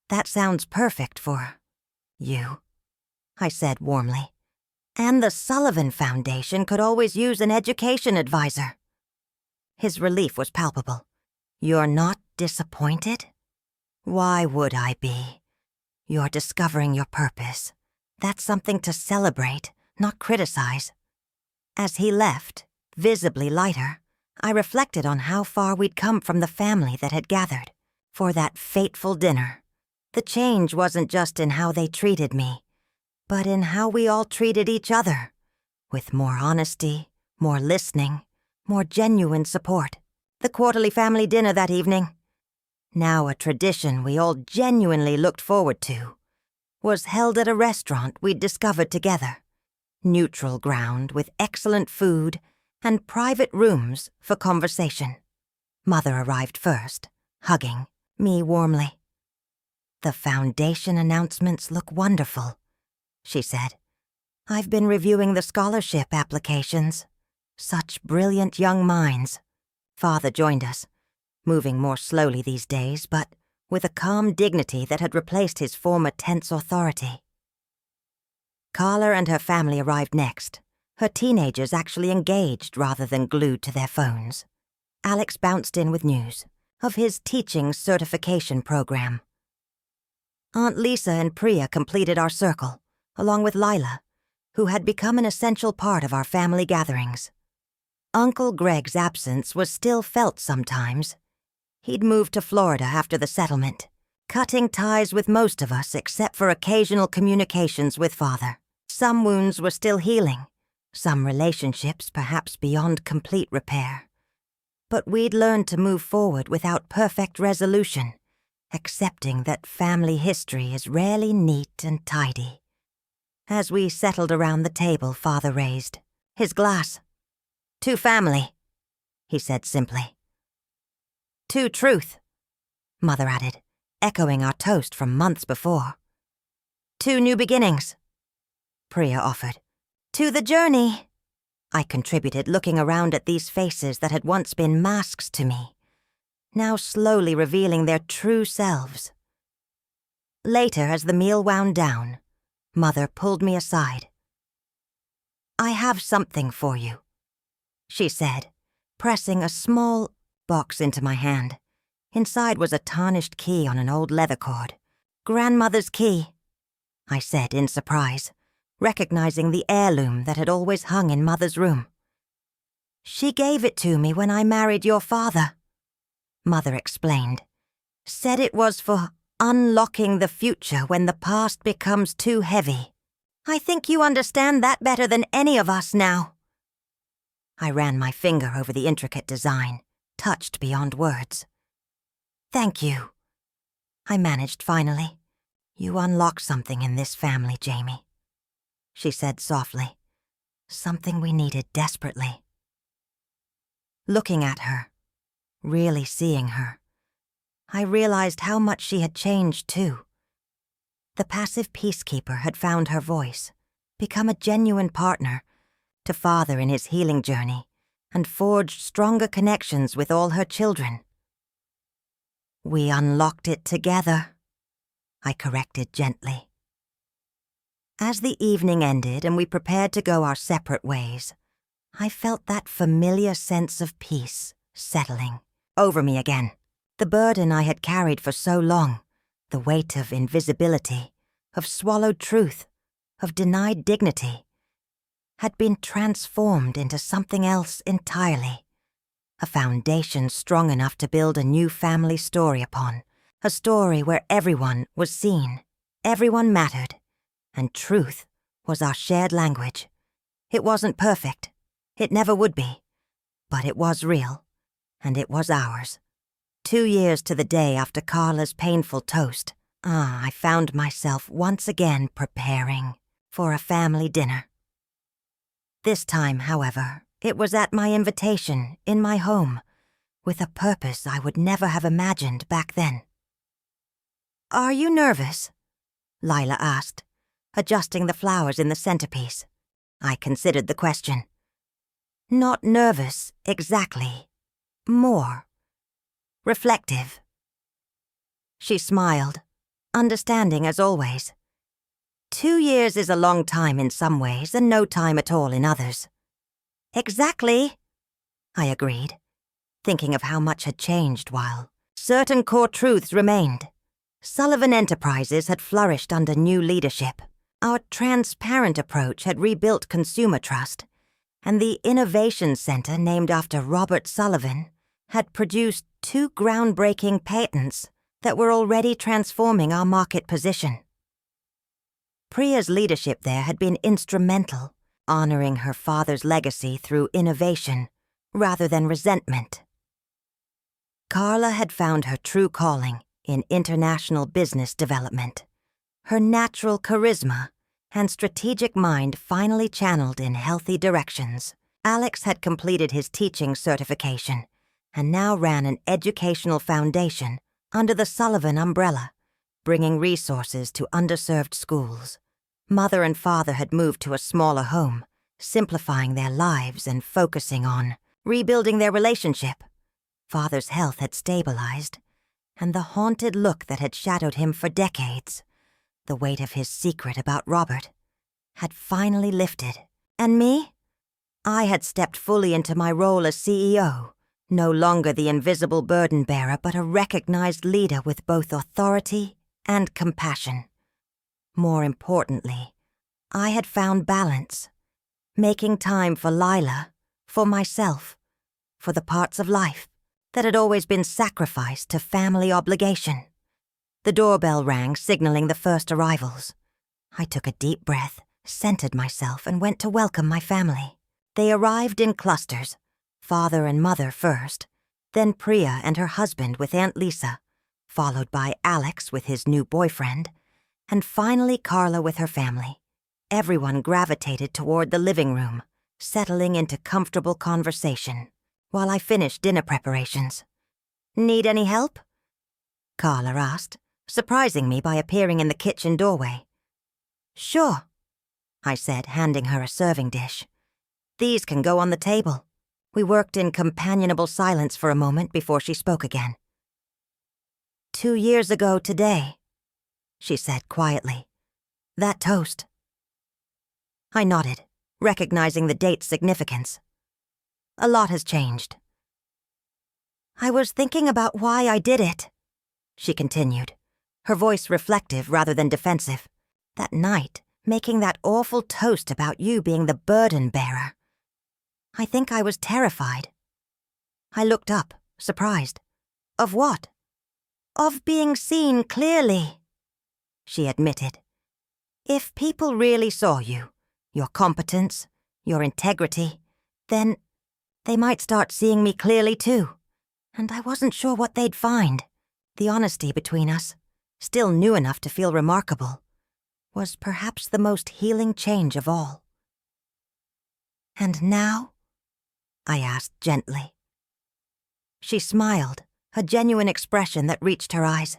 That sounds perfect for you, I said warmly. And the Sullivan Foundation could always use an education advisor. His relief was palpable. "You're not disappointed?" "Why would I be? You're discovering your purpose. That's something to celebrate, not criticize." As he left, visibly lighter, I reflected on how far we'd come from the family that had gathered for that fateful dinner. The change wasn't just in how they treated me, but in how we all treated each other, with more honesty, more listening, more genuine support. The quarterly family dinner that evening, now a tradition we all genuinely looked forward to, was held at a restaurant we'd discovered together. Neutral ground with excellent food and private rooms for conversation. Mother arrived first, hugging me warmly. "The foundation announcements look wonderful," she said. "I've been reviewing the scholarship applications. Such brilliant young minds." Father joined us, moving more slowly these days, but with a calm dignity that had replaced his former tense authority. Carla and her family arrived next, her teenagers actually engaged rather than glued to their phones. Alex bounced in with news of his teaching certification program. Aunt Lisa and Priya completed our circle, along with Lila, who had become an essential part of our family gatherings. Uncle Greg's absence was still felt sometimes. He'd moved to Florida after the settlement, cutting ties with most of us except for occasional communications with Father. Some wounds were still healing, some relationships perhaps beyond complete repair. But we'd learned to move forward without perfect resolution, accepting that family history is rarely neat and tidy. As we settled around the table, Father raised his glass. "To family," he said simply. "To truth," Mother added, echoing our toast from months before. "To new beginnings," Priya offered. "To the journey," I contributed, looking around at these faces that had once been masks to me, now slowly revealing their true selves. Later, as the meal wound down, Mother pulled me aside. "I have something for you," she said, pressing a small box into my hand. Inside was a tarnished key on an old leather cord. "Grandmother's key," I said in surprise, recognizing the heirloom that had always hung in Mother's room. "She gave it to me when I married your father," Mother explained. "Said it was for unlocking the future when the past becomes too heavy. I think you understand that better than any of us now." I ran my finger over the intricate design, touched beyond words. "Thank you," I managed finally. "You unlocked something in this family, Jamie," she said softly. "Something we needed desperately." Looking at her, really seeing her, I realized how much she had changed too. The passive peacekeeper had found her voice, become a genuine partner to Father in his healing journey, and forged stronger connections with all her children. "We unlocked it together," I corrected gently. As the evening ended and we prepared to go our separate ways, I felt that familiar sense of peace settling over me again. The burden I had carried for so long, the weight of invisibility, of swallowed truth, of denied dignity, had been transformed into something else entirely. A foundation strong enough to build a new family story upon, a story where everyone was seen, everyone mattered, and truth was our shared language. It wasn't perfect, it never would be, but it was real, and it was ours. 2 years to the day after Carla's painful toast, I found myself once again preparing for a family dinner. This time, however, it was at my invitation, in my home, with a purpose I would never have imagined back then. "Are you nervous?" Lila asked, adjusting the flowers in the centerpiece. I considered the question. "Not nervous, exactly. More reflective." She smiled, understanding as always. 2 years is a long time in some ways and no time at all in others. "Exactly," I agreed. thinking of how much had changed while certain core truths remained. Sullivan Enterprises had flourished under new leadership. Our transparent approach had rebuilt consumer trust, and the Innovation Center, named after Robert Sullivan, had produced 2 groundbreaking patents that were already transforming our market position. Priya's leadership there had been instrumental, honoring her father's legacy through innovation rather than resentment. Carla had found her true calling in international business development. Her natural charisma and strategic mind finally channeled in healthy directions. Alex had completed his teaching certification and now ran an educational foundation under the Sullivan umbrella, bringing resources to underserved schools. Mother and father had moved to a smaller home, simplifying their lives and focusing on rebuilding their relationship. Father's health had stabilized, and the haunted look that had shadowed him for decades, the weight of his secret about Robert, had finally lifted. And me? I had stepped fully into my role as CEO, no longer the invisible burden bearer, but a recognized leader with both authority and compassion. More importantly, I had found balance, making time for Lila, for myself, for the parts of life that had always been sacrificed to family obligation. The doorbell rang, signaling the first arrivals. I took a deep breath, centered myself, and went to welcome my family. They arrived in clusters, father and mother first, then Priya and her husband with Aunt Lisa, followed by Alex with his new boyfriend, and finally Carla with her family. Everyone gravitated toward the living room, settling into comfortable conversation, while I finished dinner preparations. "Need any help?" Carla asked, surprising me by appearing in the kitchen doorway. "Sure," I said, handing her a serving dish. "These can go on the table." We worked in companionable silence for a moment before she spoke again. 2 years ago today," she said quietly. "That toast." I nodded, recognizing the date's significance. "A lot has changed." "I was thinking about why I did it," she continued, her voice reflective rather than defensive. "That night, making that awful toast about you being the burden bearer. I think I was terrified." I looked up, surprised. "Of what?" "Of being seen clearly," she admitted. "If people really saw you, your competence, your integrity, then they might start seeing me clearly too. And I wasn't sure what they'd find. The honesty between us, still new enough to feel remarkable, was perhaps the most healing change of all." "And now?" I asked gently. She smiled, a genuine expression that reached her eyes.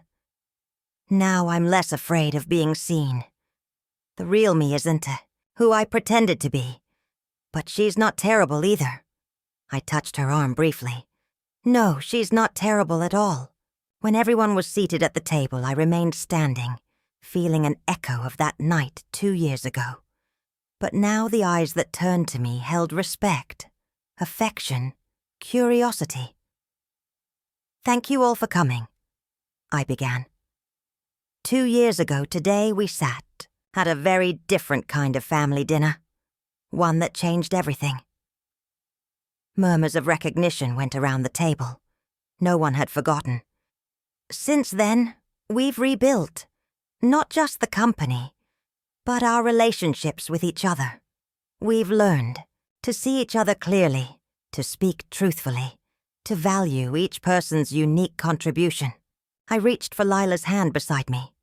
"Now I'm less afraid of being seen. The real me isn't who I pretended to be. But she's not terrible either." I touched her arm briefly. "No, she's not terrible at all." When everyone was seated at the table, I remained standing, feeling an echo of that night 2 years ago. But now the eyes that turned to me held respect, affection, curiosity. "Thank you all for coming," I began. 2 years ago today we sat, had a very different kind of family dinner, one that changed everything. Murmurs of recognition went around the table. No one had forgotten. Since then, we've rebuilt, not just the company, but our relationships with each other. We've learned to see each other clearly, to speak truthfully, to value each person's unique contribution. I reached for Lila's hand beside me.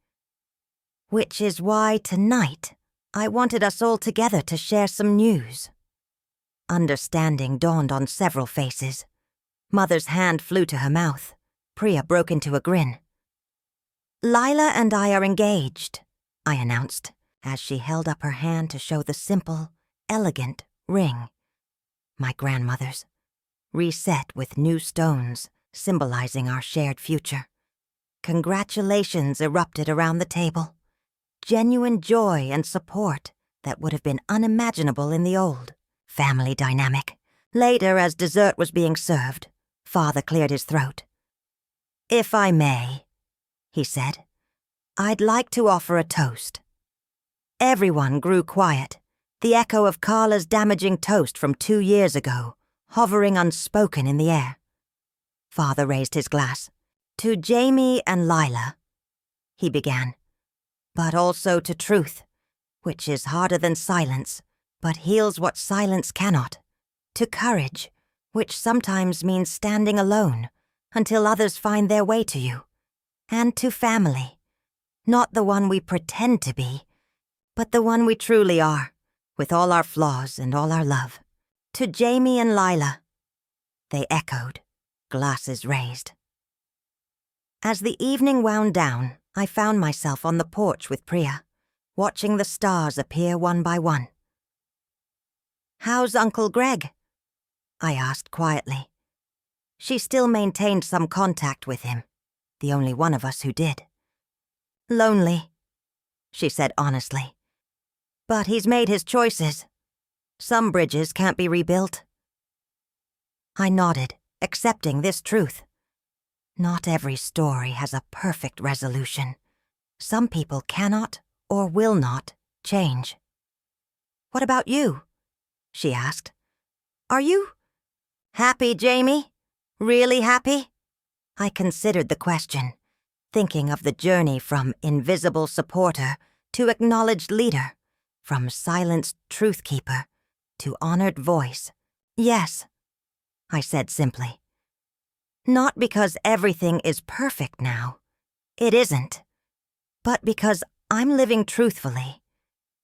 "Which is why tonight I wanted us all together to share some news." Understanding dawned on several faces. Mother's hand flew to her mouth. Priya broke into a grin. "Lila and I are engaged," I announced, as she held up her hand to show the simple, elegant ring. My grandmother's, reset with new stones, symbolizing our shared future. Congratulations erupted around the table. Genuine joy and support that would have been unimaginable in the old family dynamic. Later, as dessert was being served, Father cleared his throat. "If I may," he said, "I'd like to offer a toast." Everyone grew quiet, the echo of Carla's damaging toast from 2 years ago, hovering unspoken in the air. Father raised his glass. "To Jamie and Lila," he began, "but also to truth, which is harder than silence, but heals what silence cannot. To courage, which sometimes means standing alone until others find their way to you. And to family, not the one we pretend to be, but the one we truly are, with all our flaws and all our love. To Jamie and Lila." They echoed, glasses raised. As the evening wound down, I found myself on the porch with Priya, watching the stars appear one by one. "How's Uncle Greg?" I asked quietly. She still maintained some contact with him, the only one of us who did. "Lonely," she said honestly. "But he's made his choices. Some bridges can't be rebuilt." I nodded, accepting this truth. Not every story has a perfect resolution. Some people cannot or will not change. "What about you?" she asked. "Are you happy, Jamie? Really happy?" I considered the question, thinking of the journey from invisible supporter to acknowledged leader, from silenced truth keeper to honored voice. "Yes," I said simply. "Not because everything is perfect now. It isn't. But because I'm living truthfully,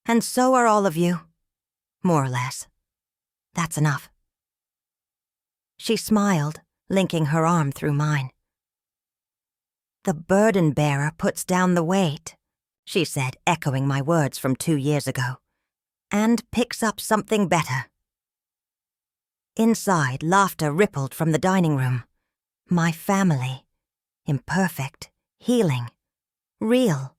and so are all of you. More or less. That's enough." She smiled, linking her arm through mine. "The burden bearer puts down the weight," she said, echoing my words from 2 years ago, "and picks up something better." Inside, laughter rippled from the dining room. My family. Imperfect. Healing. Real.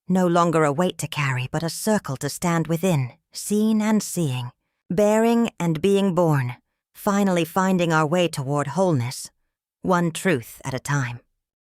No longer a weight to carry, but a circle to stand within, seen and seeing, bearing and being born, finally finding our way toward wholeness, one truth at a time.